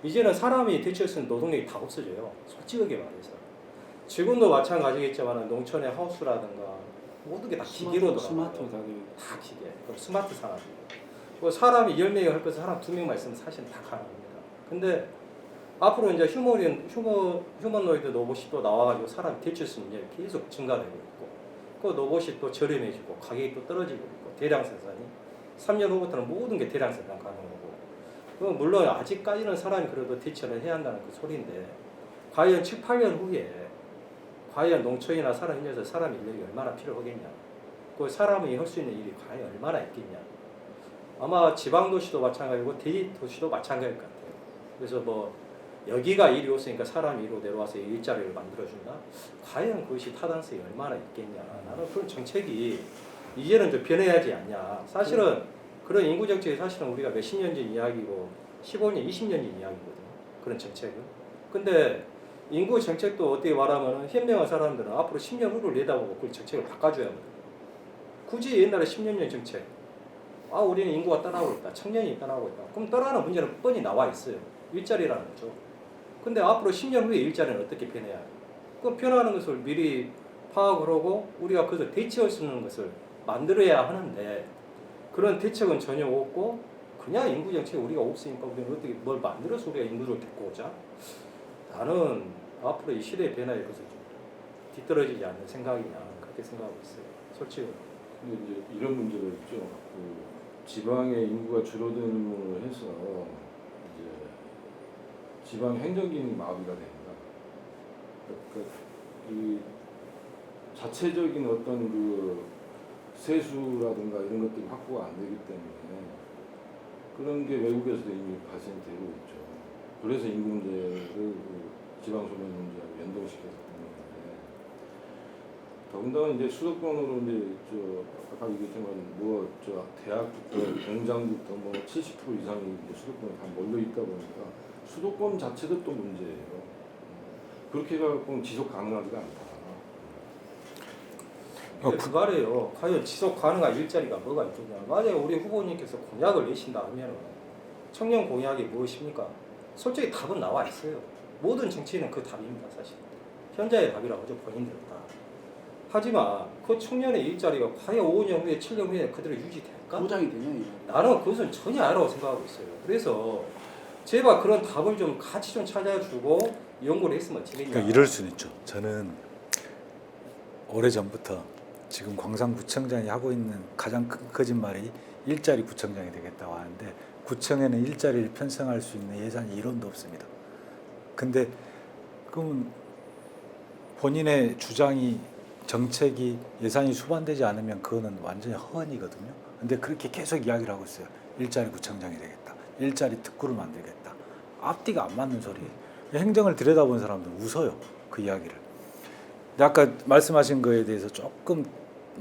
Speaker 2: 이제는 사람이 대체할 수 있는 노동력이 다 없어져요. 솔직하게 말해서. 지금도 마찬가지겠지만 농촌의 하우스라든가 모든 게 다 기계로 돌아가요.
Speaker 5: 스마트
Speaker 2: 다 기계. 그럼 스마트 산업. 뭐 사람이 10명이 할 것을 사람 2명만 있으면 사실 다 가능합니다. 근데 앞으로 이제 휴머노이드 로봇이 또 나와가지고 사람이 대체할 수 있는 일이 계속 증가되고 있고 그 로봇이 또 저렴해지고 가격이 또 떨어지고 있고 대량 생산이 3년 후부터는 모든 게 대량 생산 가능하고 물론 아직까지는 사람이 그래도 대처를 해야 한다는 그 소리인데 과연 7, 8년 후에 과연 농촌이나 사람 현장에서 사람 인력이 얼마나 필요하겠냐 그 사람이 할 수 있는 일이 과연 얼마나 있겠냐 아마 지방도시도 마찬가지고 대도시도 마찬가지일 것 같아요. 그래서 뭐 여기가 일이 없으니까 사람이 이로 내려와서 일자리를 만들어준다? 과연 그것이 타당성이 얼마나 있겠냐. 나는 그런 정책이 이제는 좀 변해야지 않냐. 사실은 그런 인구 정책이 사실은 우리가 몇십 년 전 이야기고 15년, 20년 전 이야기거든요. 그런 정책은. 근데 인구 정책도 어떻게 말하면 현명한 사람들은 앞으로 10년 후를 내다보고 그 정책을 바꿔줘야 하거든요. 굳이 옛날에 10년 전 정책 우리는 인구가 떠나고 있다. 청년이 떠나고 있다. 그럼 떠나는 문제는 뻔히 나와 있어요. 일자리라는 거죠. 근데 앞으로 10년 후에 일자리는 어떻게 변해야 해요? 그 변하는 것을 미리 파악을 하고 우리가 그것을 대처할 수 있는 것을 만들어야 하는데 그런 대책은 전혀 없고 그냥 인구 정책이 우리가 없으니까 우리는 어떻게 뭘 만들어서 우리가 인구를 데리고 오자? 나는 앞으로 이 시대의 변화에 그것을 좀 뒤떨어지지 않는 생각이냐 그렇게 생각하고 있어요. 솔직히.
Speaker 3: 근데 이제 이런 문제가 있죠. 그 지방의 인구가 줄어들므로 해서 이제 지방 행정기능이 마비가 됩니다. 그러니까 이 자체적인 어떤 그 세수라든가 이런 것들이 확보가 안 되기 때문에 그런 게 외국에서도 이미 발생되고 있죠. 그래서 인구 문제를 그 지방 소멸 문제하고 연동시켜서 보는 건데 더군다나 이제 수도권으로 이제 아까 얘기했지만 대학부터 공장부터 70% 이상이 이제 수도권에 다 몰려 있다 보니까 수도권 자체도 또 문제예요. 그렇게 해갖고 지속 가능하지가 않다.
Speaker 2: 근데 그 말이에요. 과연 지속 가능한 일자리가 뭐가 있겠냐. 만약에 우리 후보님께서 공약을 내신다 하면 청년 공약이 무엇입니까? 솔직히 답은 나와 있어요. 모든 정치인은 그 답입니다. 사실. 현재의 답이라고 하죠. 본인들 다. 하지만 그 청년의 일자리가 과연 5년 후에 7년 후에 그대로 유지될까?
Speaker 5: 보장이 되냐 이거.
Speaker 2: 나는 그것은 전혀 아니라고 생각하고 있어요. 그래서 제발 그런 답을 좀 같이 좀 찾아주고 연구를 했으면 어떻겠냐.
Speaker 1: 그러니까 이럴 수는 있죠. 저는 오래전부터 지금 광산구청장이 하고 있는 가장 큰 거짓말이 일자리 구청장이 되겠다고 하는데 구청에는 일자리를 편성할 수 있는 예산이 1원도 없습니다. 근데 그러면 본인의 주장이 정책이 예산이 수반되지 않으면 그거는 완전히 허언이거든요. 근데 그렇게 계속 이야기를 하고 있어요. 일자리 구청장이 되겠다. 일자리 특구를 만들겠다. 앞뒤가 안 맞는 소리예요. 행정을 들여다본 사람들은 웃어요. 그 이야기를. 근데 아까 말씀하신 거에 대해서 조금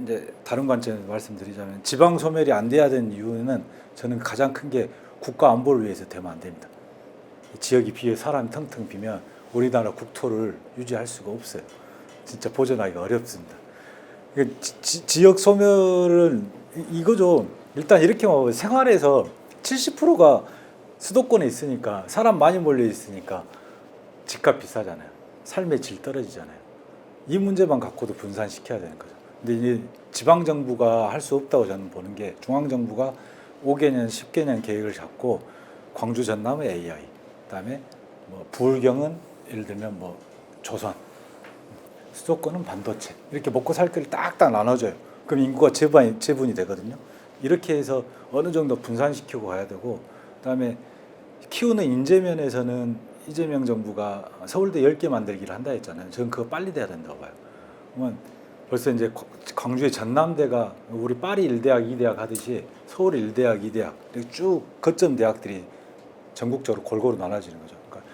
Speaker 1: 이제 다른 관점에서 말씀드리자면 지방 소멸이 안 돼야 되는 이유는 저는 가장 큰 게 국가 안보를 위해서 되면 안 됩니다. 지역이 비어 사람이 텅텅 비면 우리나라 국토를 유지할 수가 없어요. 진짜 보존하기가 어렵습니다. 지역 소멸은 이거죠. 일단 이렇게 말하면 생활에서 70%가 수도권에 있으니까 사람 많이 몰려 있으니까 집값 비싸잖아요. 삶의 질 떨어지잖아요. 이 문제만 갖고도 분산시켜야 되는 거죠. 근데 이제 지방 정부가 할 수 없다고 저는 보는 게 중앙 정부가 5개년, 10개년 계획을 잡고 광주 전남은 AI, 그다음에 뭐 부울경은 예를 들면 뭐 조선, 수도권은 반도체 이렇게 먹고 살 길을 딱딱 나눠줘요. 그럼 인구가 재분이 되거든요. 이렇게 해서 어느 정도 분산시키고 가야 되고, 그다음에 키우는 인재 면에서는 이재명 정부가 서울대 10개 만들기를 한다 했잖아요. 저는 그거 빨리 돼야 된다고 봐요. 그러면 벌써 이제 광주의 전남대가 우리 파리 1대학, 2대학 하듯이 서울 1대학, 2대학 이렇게 쭉 거점 대학들이 전국적으로 골고루 나눠지는 거죠. 그러니까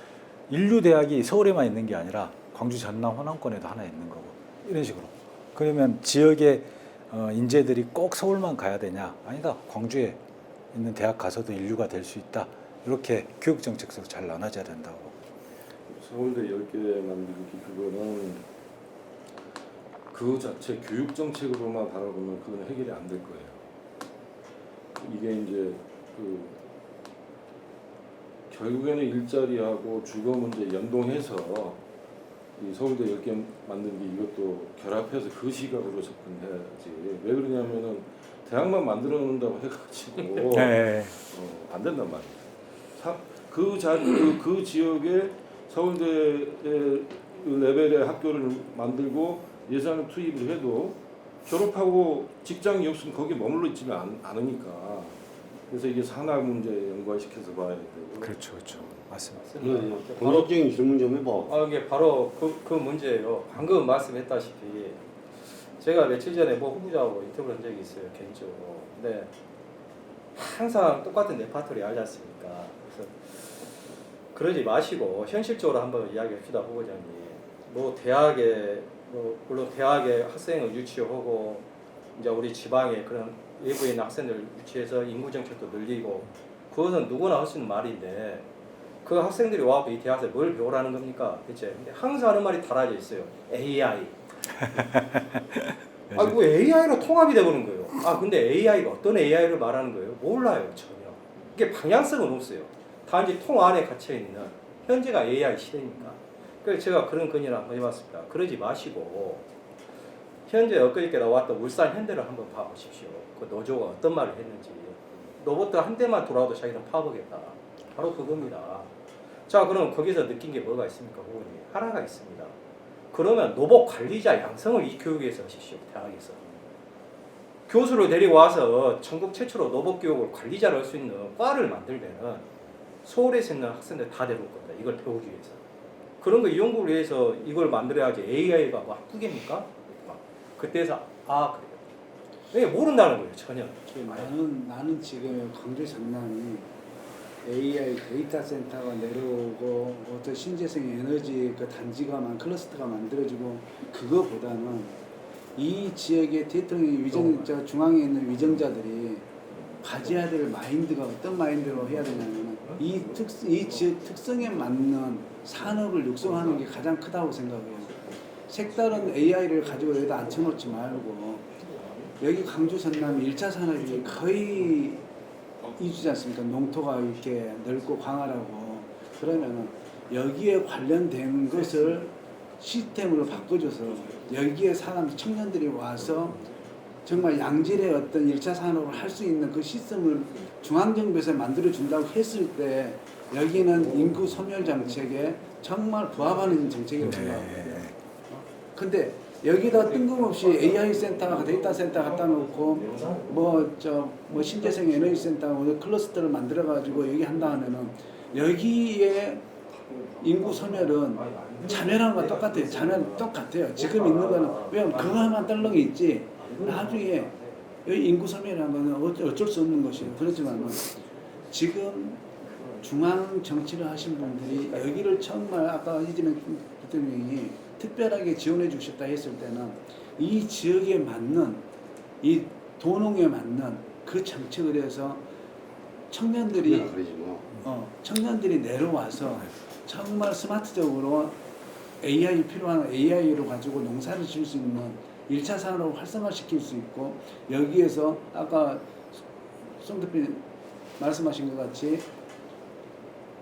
Speaker 1: 인류 대학이 서울에만 있는 게 아니라 광주 전남 호남권에도 하나 있는 거고 이런 식으로. 그러면 지역의 인재들이 꼭 서울만 가야 되냐? 아니다. 광주에 있는 대학 가서도 인류가 될 수 있다. 이렇게 교육 정책적으로 잘 나눠져야 된다고.
Speaker 3: 서울대 10개 만들기 그거는 그 자체 교육 정책으로만 바라보면 그건 해결이 안 될 거예요. 이게 이제 결국에는 일자리하고 주거 문제 연동해서 이 서울대 10개 만들기 이것도 결합해서 그 시각으로 접근해야지. 왜 그러냐면은 대학만 만들어 놓는다고 해가지고
Speaker 1: 네.
Speaker 3: 안 된단 말이에요. 그 지역에 서울대 레벨의 학교를 만들고 예산을 투입을 해도 졸업하고 직장이 없으면 거기에 머물러 있지는 않으니까. 그래서 이게 산학 문제 연관시켜서 봐야 되고.
Speaker 1: 그렇죠, 그렇죠. 맞습니다.
Speaker 6: 본격적인 질문 좀 해봐.
Speaker 2: 이게 바로 그 문제예요. 방금 말씀했다시피 제가 며칠 전에 뭐 후보자하고 인터뷰를 한 적이 있어요. 개인적으로. 근데 항상 똑같은 레파토리 알지 않습니까? 그래서 그러지 마시고 현실적으로 한번 이야기합시다, 후보자님. 뭐 대학에 물론 대학에 학생을 유치하고 이제 우리 지방에 그런 외부에 있는 학생들 유치해서 인구 정책도 늘리고 그것은 누구나 할 수 있는 말인데 그 학생들이 와서 이 대학에서 뭘 배우라는 겁니까? 대체. 근데 항상 하는 말이 달라져 있어요. AI. 뭐 AI로 통합이 되버린 거예요. 근데 AI가 어떤 AI를 말하는 거예요? 몰라요, 전혀. 이게 방향성은 없어요. 단지 통 안에 갇혀 있는 현재가 AI 시대니까. 그래서 제가 그런 건의를 한번 해봤습니다. 그러지 마시고 현재 엊그저께 나왔던 울산 현대를 한번 봐보십시오. 그 노조가 어떤 말을 했는지. 로봇 한 대만 돌아도 자기는 파보겠다. 바로 그겁니다. 자, 그럼 거기서 느낀 게 뭐가 있습니까, 후보님? 하나가 있습니다. 그러면 로봇 관리자 양성을 이 교육에서 하십시오, 대학에서. 교수를 데리고와서 전국 최초로 로봇 교육을 관리자를 할 수 있는 과를 만들면은 서울에서 있는 학생들 다 데려올 겁니다. 이걸 배우기 위해서. 그런 거 연구를 위해서 이걸 만들어야지 AI가 뭐 한두개입니까? 그때서 그래요. 왜 모른다는 거예요, 전혀.
Speaker 5: 나는 지금 광주 장남이 AI 데이터 센터가 내려오고 어떤 신재생 에너지 그 단지가 클러스터가 만들어지고 그거보다는 이 지역의 대통령 위정자 중앙에 있는 위정자들이 가져야 될 마인드가 어떤 마인드로 해야 되냐면 이 지역 특성에 맞는 산업을 육성하는 게 가장 크다고 생각해요. 색다른 AI를 가지고 여기다 앉혀놓지 말고 여기 강주 전남 1차 산업이 거의 이주지 않습니까? 농토가 이렇게 넓고 광활하고 그러면은 여기에 관련된 것을 시스템으로 바꿔줘서 여기에 사람 청년들이 와서 정말 양질의 어떤 1차 산업을 할 수 있는 그 시스템을 중앙정부에서 만들어준다고 했을 때 여기는 인구 소멸 정책에 정말 부합하는 정책이라고 생각합니다. 근데 여기다 뜬금없이 AI 센터, 데이터 센터 갖다 놓고 뭐 신재생 에너지 센터, 클러스터를 만들어 가지고 여기 한다 하면은 여기에 인구 소멸은 자멸한 거 똑같아요. 자멸 똑같아요. 지금 있는 거는 왜냐면 그거 하나만 떨렁이 있지. 나중에 여기 인구 소멸이라는 거는 어쩔 수 없는 것이에요. 그렇지만 지금 중앙 정치를 하신 분들이 여기를 정말 아까 이재명 대통령이 특별하게 지원해 주셨다 했을 때는 이 지역에 맞는 이 도농에 맞는 그 정책을 해서 청년들이
Speaker 6: 그러지 뭐.
Speaker 5: 청년들이 내려와서 정말 스마트적으로 AI 필요한 AI로 가지고 농사를 지을 수 있는 1차 산업을 활성화시킬 수 있고 여기에서 아까 송 대표님 말씀하신 것 같이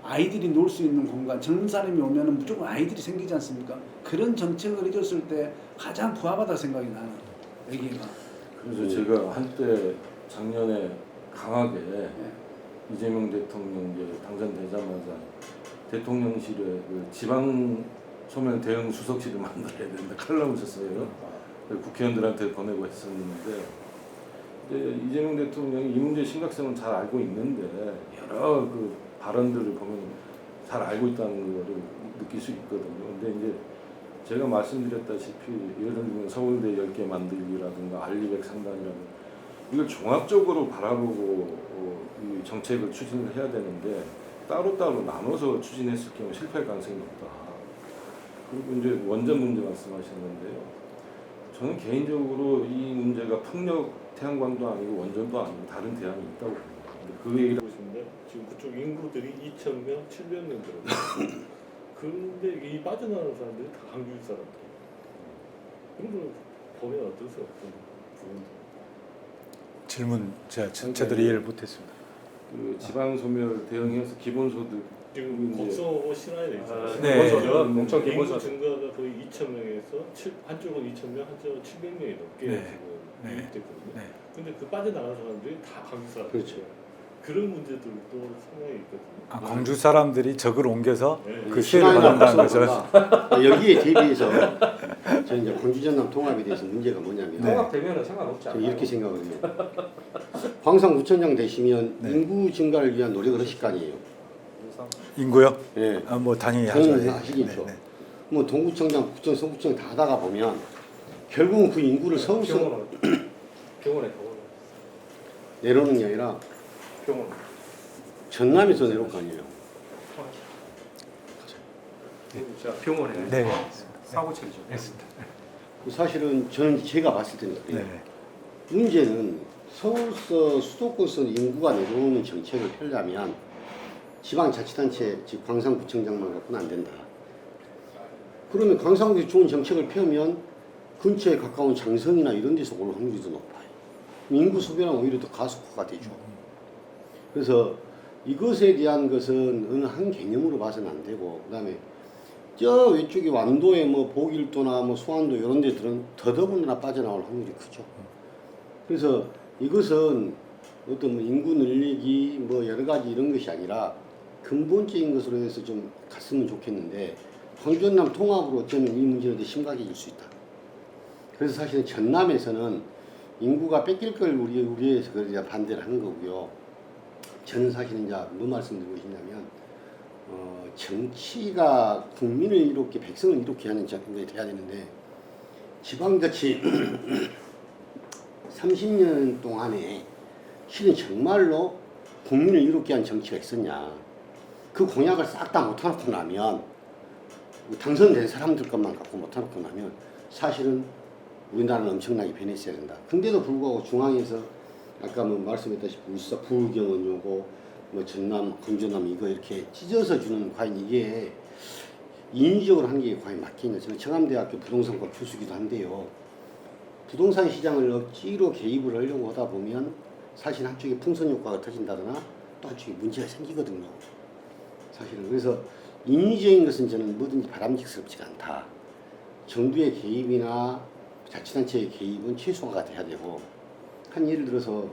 Speaker 5: 아이들이 놀 수 있는 공간, 젊은 사람이 오면은 무조건 아이들이 생기지 않습니까? 그런 정책을 해줬을 때 가장 부합하다 생각이 나는 여기가.
Speaker 3: 그래서 제가 한때 작년에 강하게 이재명 대통령 이제 당선되자마자 대통령실에 그 지방 소멸 대응 수석실을 만들어야 된다 칼럼을 썼어요. 국회의원들한테 보내고 했었는데 이재명 대통령이 이 문제의 심각성은 잘 알고 있는데 여러 그 발언들을 보면 잘 알고 있다는 거를 느낄 수 있거든요. 근데 이제 제가 말씀드렸다시피 예를 들면 서울대 10개 만들기라든가 알리백 상단이라든가 이걸 종합적으로 바라보고 이 정책을 추진을 해야 되는데 따로따로 나눠서 추진했을 경우 실패할 가능성이 높다. 그리고 이제 원전 문제 말씀하셨는데요. 저는 개인적으로 이 문제가 풍력 태양광도 아니고 원전도 아니고 다른 대안이 있다고 봅니다. 근데 그 얘기를
Speaker 4: 하고 싶은데 지금 그쪽 인구들이 2,000명, 700명 들어요. 그런데 이 빠져나가는 사람들이 다 강주 사람들. 그런 걸 보면 어떠세요?
Speaker 1: 질문 제가 제대로 이해를 못했습니다.
Speaker 3: 그 지방 소멸 대응해서 기본소득
Speaker 4: 지금 곡성하고 신화에 있잖아요.
Speaker 1: 네.
Speaker 2: 공천
Speaker 4: 인구
Speaker 2: 기본소득.
Speaker 4: 증가가 거의 2,000명에서 한쪽은 2,000명, 한쪽은 700명이 넘게
Speaker 1: 네.
Speaker 4: 지금
Speaker 1: 네.
Speaker 4: 유입됐거든요.
Speaker 1: 네.
Speaker 4: 근데 그 빠져나간 사람들이 다 강주 사람들.
Speaker 6: 그렇죠.
Speaker 4: 그런 문제들도 상당히 있거든요.
Speaker 1: 아, 광주 사람들이 적을 옮겨서
Speaker 4: 네.
Speaker 1: 그 시혜를 받는다는 거죠.
Speaker 6: 여기에 대비해서 저는 이제 광주 전남 통합에 대해서 문제가 뭐냐면
Speaker 2: 통합되면은 상관없지
Speaker 6: 저
Speaker 2: 않아요.
Speaker 6: 이렇게 생각을 해요. 광산구청장 되시면
Speaker 1: 네.
Speaker 6: 인구 증가를 위한 노력을 하실 거 아니에요.
Speaker 1: 인구요?
Speaker 6: 예.
Speaker 1: 아, 뭐 당연히 하죠.
Speaker 6: 저는
Speaker 1: 예.
Speaker 6: 아시겠죠.
Speaker 1: 네, 네.
Speaker 6: 뭐 동구청장, 구청, 서구청 다 하다가 보면 결국은 그 인구를 서울서
Speaker 2: 병원에
Speaker 6: 내려오는 게 아니라
Speaker 2: 병원.
Speaker 6: 전남에서 내려올 거 아니에요.
Speaker 2: 자, 병원에
Speaker 1: 네.
Speaker 2: 사고 처리죠.
Speaker 6: 사실은 저는 제가 봤을 때는
Speaker 1: 네.
Speaker 6: 그래요.
Speaker 1: 네.
Speaker 6: 문제는 서울서 수도권서 인구가 내려오는 정책을 펴려면 지방자치단체, 즉 광산구청장만 갖고는 안 된다. 그러면 광산구에 좋은 정책을 펴면 근처에 가까운 장성이나 이런 데서 올 확률이 더 높아요. 인구 소비는 오히려 더 가속화가 되죠. 그래서 이것에 대한 것은 어느 한 개념으로 봐서는 안 되고, 그 다음에 저 왼쪽에 완도에 뭐 보길도나 뭐 수안도 이런 데들은 더더군다나 빠져나올 확률이 크죠. 그래서 이것은 어떤 뭐 인구 늘리기 뭐 여러 가지 이런 것이 아니라 근본적인 것으로 해서 좀 갔으면 좋겠는데 광주 전남 통합으로 저는 이 문제는 더 심각해질 수 있다. 그래서 사실은 전남에서는 인구가 뺏길 걸 우리에서 그래야 반대를 하는 거고요. 저는 사실은 이제 뭐 말씀드리고 싶냐면 정치가 국민을 이롭게 백성을 이롭게 하는 정책이 돼야 되는데 지방자치 30년 동안에 실은 정말로 국민을 이롭게 한 정치가 있었냐. 그 공약을 싹 다 못해놓고 나면 당선된 사람들 것만 갖고 못해놓고 나면 사실은 우리나라는 엄청나게 변했어야 된다. 근데도 불구하고 중앙에서 아까 뭐 말씀했다시피 울산 부경은 요거 뭐 전남 광주남 이거 이렇게 찢어서 주는 과연 이게 인위적으로 하는 게 과연 맞겠냐. 저는 청암대학교 부동산과 교수기도 한데요. 부동산 시장을 억지로 개입을 하려고 하다 보면 사실 한쪽에 풍선 효과가 터진다거나 또 한쪽에 문제가 생기거든요. 사실은 그래서 인위적인 것은 저는 뭐든지 바람직스럽지가 않다. 정부의 개입이나 자치단체의 개입은 최소화가 돼야 되고 한 예를 들어서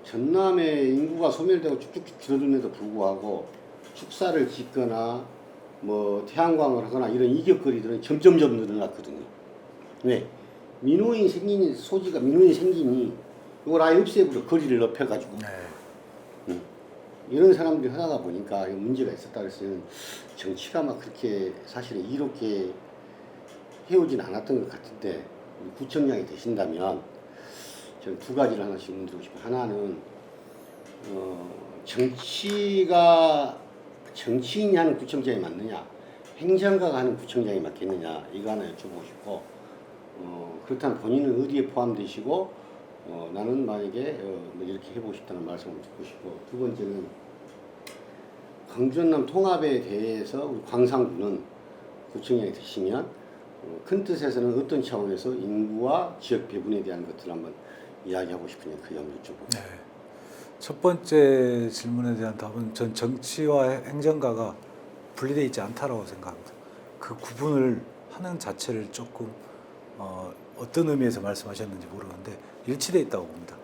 Speaker 6: 전남의 인구가 소멸되고 쭉쭉쭉 줄어들면도 불구하고 축사를 짓거나 뭐 태양광을 하거나 이런 이격거리들은 점점점 늘어났거든요. 왜? 민호인 생긴 소지가 민호인 생기니 이걸 아예 없애버려 거리를 넓혀가지고 이런 사람들이 하다가 보니까 문제가 있었다 그랬어요. 정치가 막 그렇게 사실은 이롭게 해오진 않았던 것 같은데 구청장이 되신다면 저는 두 가지를 하나씩 문드리고 싶어요. 하나는 정치가 정치인이 하는 구청장이 맞느냐 행정가가 하는 구청장이 맞겠느냐 이거 하나 여쭤보고 싶고 그렇다면 본인은 어디에 포함되시고 나는 만약에 뭐 이렇게 해보고 싶다는 말씀을 듣고 싶고 두 번째는 광주 전남 통합에 대해서 우리 광산구는 구청장이 되시면 큰 뜻에서는 어떤 차원에서 인구와 지역 배분에 대한 것들을 한번 이야기하고 싶으니 그 점을 여쭤보고
Speaker 1: 네. 첫 번째 질문에 대한 답은 전 정치와 행정가가 분리되어 있지 않다라고 생각합니다. 그 구분을 하는 자체를 조금 어떤 의미에서 말씀하셨는지 모르는데 일치되어 있다고 봅니다.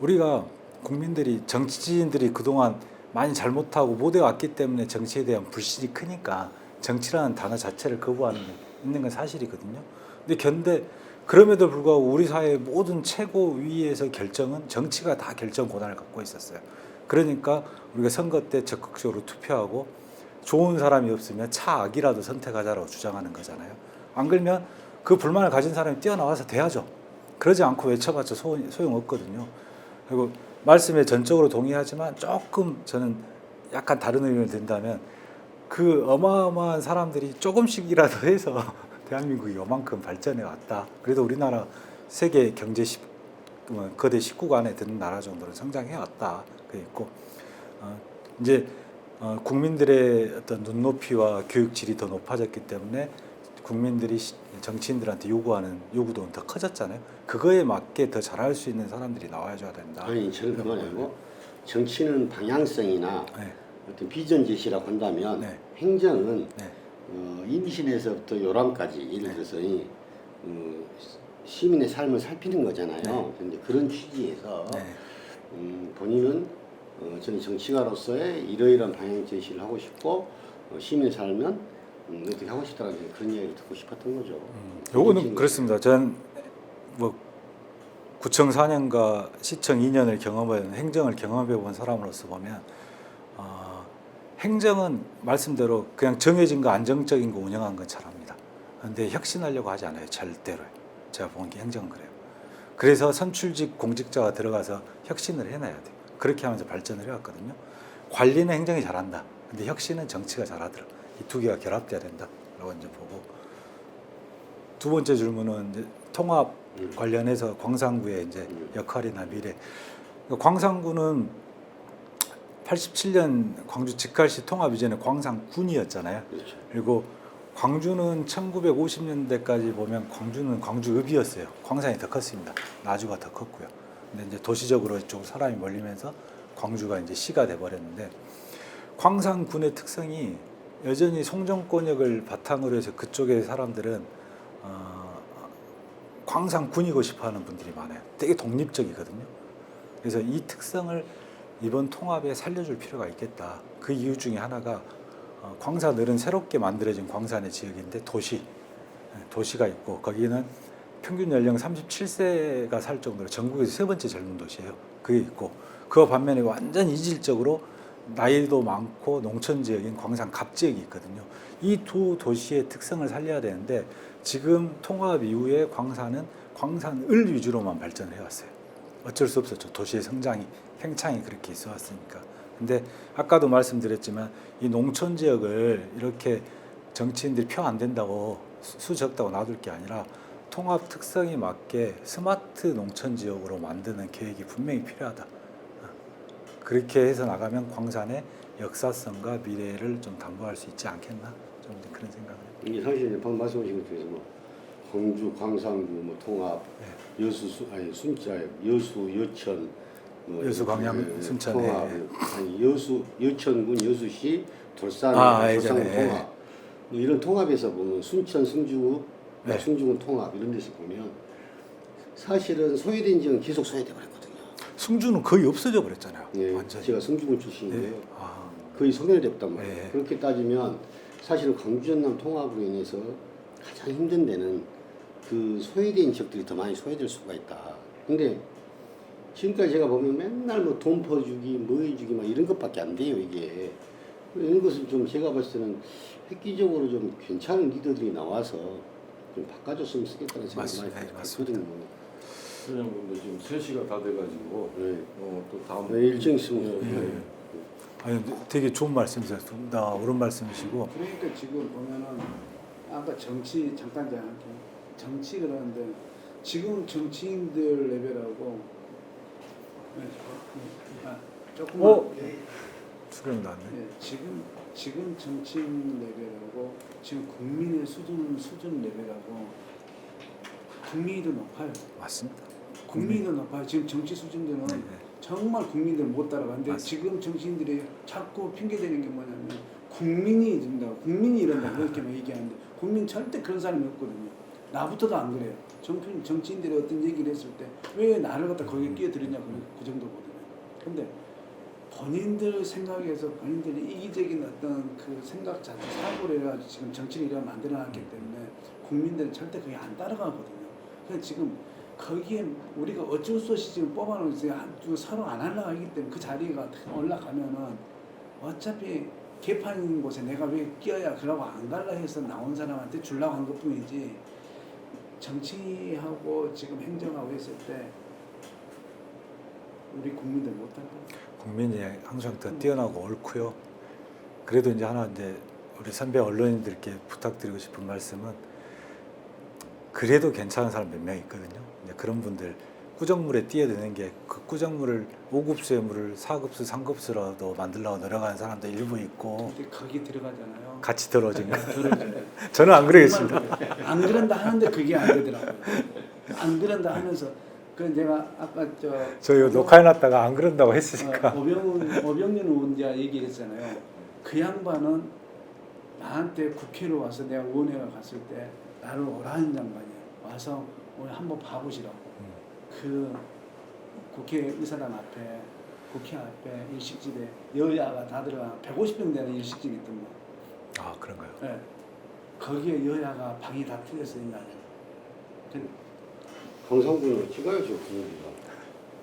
Speaker 1: 우리가 국민들이 정치인들이 그동안 많이 잘못하고 못해왔기 때문에 정치에 대한 불신이 크니까 정치라는 단어 자체를 거부하는 게 있는 건 사실이거든요. 근데 그럼에도 불구하고 우리 사회의 모든 최고위에서 결정은 정치가 다 결정 권한을 갖고 있었어요. 그러니까 우리가 선거 때 적극적으로 투표하고 좋은 사람이 없으면 차악이라도 선택하자라고 주장하는 거잖아요. 안 그러면 그 불만을 가진 사람이 뛰어나와서 대하죠. 그러지 않고 외쳐봤자 소용없거든요. 그리고 말씀에 전적으로 동의하지만 조금 저는 약간 다른 의미를 든다면 그 어마어마한 사람들이 조금씩이라도 해서 대한민국이 요만큼 발전해 왔다. 그래도 우리나라 세계 경제 거대 19가 안에 드는 나라 정도로 성장해 왔다. 그게 있고 이제 국민들의 어떤 눈높이와 교육질이 더 높아졌기 때문에 국민들이 정치인들한테 요구하는 요구도 더 커졌잖아요. 그거에 맞게 더 잘할 수 있는 사람들이 나와줘야 된다.
Speaker 6: 아니 저는 그건 아니고 정치는 방향성이나 어떤 비전 제시라고 한다면 행정은 임신에서부터 요람까지 예를 들어서 시민의 삶을 살피는 거잖아요. 그런데 그런 취지에서 본인은 저는 정치가로서의 이러이러한 방향 제시를 하고 싶고 시민의 삶은 어떻게 하고 싶다는 그런 이야기를 듣고 싶었던 거죠.
Speaker 1: 요거는 그렇습니다. 전 뭐 구청 4년과 시청 2년을 경험한 행정을 경험해 본 사람으로서 보면 행정은 말씀대로 그냥 정해진 거 안정적인 거 운영한 건 잘합니다. 그런데 혁신하려고 하지 않아요. 절대로. 제가 본 게 행정은 그래요. 그래서 선출직 공직자가 들어가서 혁신을 해놔야 돼요. 그렇게 하면서 발전을 해왔거든요. 관리는 행정이 잘한다. 근데 혁신은 정치가 잘하더라. 이 두 개가 결합돼야 된다라고 이제 보고 두 번째 질문은 이제 통합 관련해서 광산구의 이제 역할이나 미래. 광산구는 87년 광주 직할시 통합 이전에 광산군이었잖아요.
Speaker 6: 그렇죠.
Speaker 1: 그리고 광주는 1950년대까지 보면 광주는 광주읍이었어요. 광산이 더 컸습니다. 나주가 더 컸고요. 근데 이제 도시적으로 이쪽 사람이 몰리면서 광주가 이제 시가 돼 버렸는데 광산군의 특성이 여전히 송정권역을 바탕으로 해서 그쪽의 사람들은 광산군이고 싶어하는 분들이 많아요. 되게 독립적이거든요. 그래서 이 특성을 이번 통합에 살려줄 필요가 있겠다. 그 이유 중에 하나가 광산을은 새롭게 만들어진 광산의 지역인데 도시가 있고 거기는 평균 연령 37세가 살 정도로 전국에서 세 번째 젊은 도시예요. 그게 있고 그 반면에 완전 이질적으로 나이도 많고 농촌 지역인 광산 갑 지역이 있거든요. 이 두 도시의 특성을 살려야 되는데 지금 통합 이후에 광산은 광산을 위주로만 발전해 왔어요. 어쩔 수 없었죠. 도시의 성장이 팽창이 그렇게 있어 왔으니까. 근데 아까도 말씀드렸지만 이 농촌 지역을 이렇게 정치인들이 표 안 된다고 수 적다고 놔둘 게 아니라 통합 특성이 맞게 스마트 농촌 지역으로 만드는 계획이 분명히 필요하다. 그렇게 해서 나가면 광산의 역사성과 미래를 좀 담보할 수 있지 않겠나? 좀 이제 그런 생각을 해요.
Speaker 6: 이게 사실 이제 방금 말씀하신 것 중에서 뭐 광주, 광산구, 뭐 통합, 여수, 여천, 뭐
Speaker 1: 여수, 광양,
Speaker 6: 예,
Speaker 1: 순천,
Speaker 6: 통합,
Speaker 1: 예.
Speaker 6: 아니 여천군, 여수시, 돌산,
Speaker 1: 예전에,
Speaker 6: 통합, 뭐 이런 통합에서 보면 순천, 승주구,
Speaker 1: 네.
Speaker 6: 승주군 통합 이런 데서 보면 사실은 소외된 지역은 계속 소외돼 버렸거든요.
Speaker 1: 승주는 거의 없어져 버렸잖아요.
Speaker 6: 예,
Speaker 1: 완전히.
Speaker 6: 제가 승주군 출신인데요.
Speaker 1: 예. 아,
Speaker 6: 거의 소멸됐단 말이에요.
Speaker 1: 네.
Speaker 6: 그렇게 따지면 사실은 광주 전남 통합으로 인해서 가장 힘든 데는 그 소외된 지역들이 더 많이 소외될 수가 있다. 근데 지금까지 제가 보면 맨날 뭐 돈 퍼주기, 뭐 해주기 막 이런 것밖에 안 돼요, 이게. 이런 것은 좀 제가 봤을 때는 획기적으로 좀 괜찮은 리더들이 나와서 좀 바꿔줬으면 쓰겠다는 생각이 많이
Speaker 1: 맞습니다. 맞습니다.
Speaker 6: 들거든요.
Speaker 3: 회장님도 지금 3시가 다 돼가지고
Speaker 6: 네.
Speaker 3: 또 다음
Speaker 6: 네, 일정 있으면
Speaker 3: 예.
Speaker 1: 아니, 되게 좋은 말씀이세요. 나 옳은 말씀이시고.
Speaker 5: 그러니까 지금 보면은 아까 정치 잠깐 제가 할게요. 정치 그러는데 지금 정치인들 레벨하고 조금만
Speaker 1: 수령 나왔네.
Speaker 5: 지금 정치인 레벨하고 지금 국민의 수준 레벨하고 국민이 더 높아요.
Speaker 1: 맞습니다.
Speaker 5: 국민이 더 높아요. 지금 정치 수준들은
Speaker 1: 네.
Speaker 5: 정말 국민들 못 따라가는데
Speaker 1: 맞습니다.
Speaker 5: 지금 정치인들이 자꾸 핑계대는 게 뭐냐면 국민이 이런다고 국민이 이런다고 그렇게만 얘기하는데 국민 절대 그런 사람이 없거든요. 나부터도 안 그래요. 정치인들이 어떤 얘기를 했을 때 왜 나를 갖다 거기에 끼어들이냐 그 정도거든요. 근데 본인들 생각에서 본인들이 이기적인 어떤 그 생각 자체 사고를 해가지고 지금 정치를 이렇게 만들어놨기 때문에 국민들은 절대 그게 안 따라가거든요. 그래서 지금 거기에 우리가 어쩔 수 없이 지금 뽑아놓으세요. 서로 안 하려고 하기 때문에 그 자리가 올라가면은 어차피 개판인 곳에 내가 왜 끼어야 그러고 안 갈라 해서 나온 사람한테 주려고 한 것 뿐이지 정치하고 지금 행정하고 했을 때 우리 국민들 못 따라가.
Speaker 1: 국민이 항상 더 뛰어나고 옳고요. 그래도 이제 하나 이제 우리 선배 언론인들께 부탁드리고 싶은 말씀은 그래도 괜찮은 사람 몇 명 있거든요. 이제 그런 분들 꾸정물에 뛰어드는 게 그 꾸정물을 5급 쇠물을 4급수, 3급수라도 만들려고 노력하는 사람도 일부 있고
Speaker 5: 근데 거기 들어가잖아요.
Speaker 1: 같이 떨어지면
Speaker 5: 들어가잖아요.
Speaker 1: 저는 안 그러겠습니다.
Speaker 5: 안 그런다 하는데 그게 안 되더라고요. 안 그런다 하면서 그 내가 아까
Speaker 1: 저희 녹화해놨다가 안 그런다고 했으니까
Speaker 5: 오병윤 의원자 얘기했잖아요. 그 양반은 나한테 국회로 와서 내가 의원회가 갔을 때 나를 오라는 양반이에요. 와서 오늘 한번 봐보시라고. 그 국회 의사당 앞에 국회 앞에 일식집에 여야가 다 들어가 150명 되는 일식집이 있던 거.
Speaker 1: 아 그런가요?
Speaker 5: 네. 거기에 여야가 방이 다 틀려서 있나요?
Speaker 6: 광산군으로 찍어야죠, 분위기가.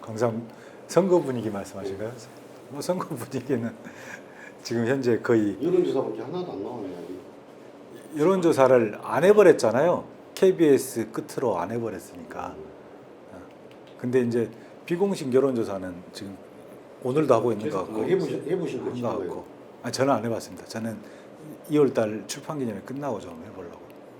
Speaker 1: 광산 선거 분위기 말씀하신가요? 뭐 선거 분위기는 지금 현재 거의
Speaker 6: 여론조사밖에 하나도 안 나왔네요.
Speaker 1: 여론조사를 안 해버렸잖아요. KBS 끝으로 안 해버렸으니까. 근데 이제 비공식 여론조사는 지금 오늘도 하고 있는 것 같고
Speaker 6: 해보신
Speaker 1: 한
Speaker 6: 거죠?
Speaker 1: 것 같고. 저는 안 해봤습니다. 저는 2월달 출판기념회 끝나고 좀 해보려고.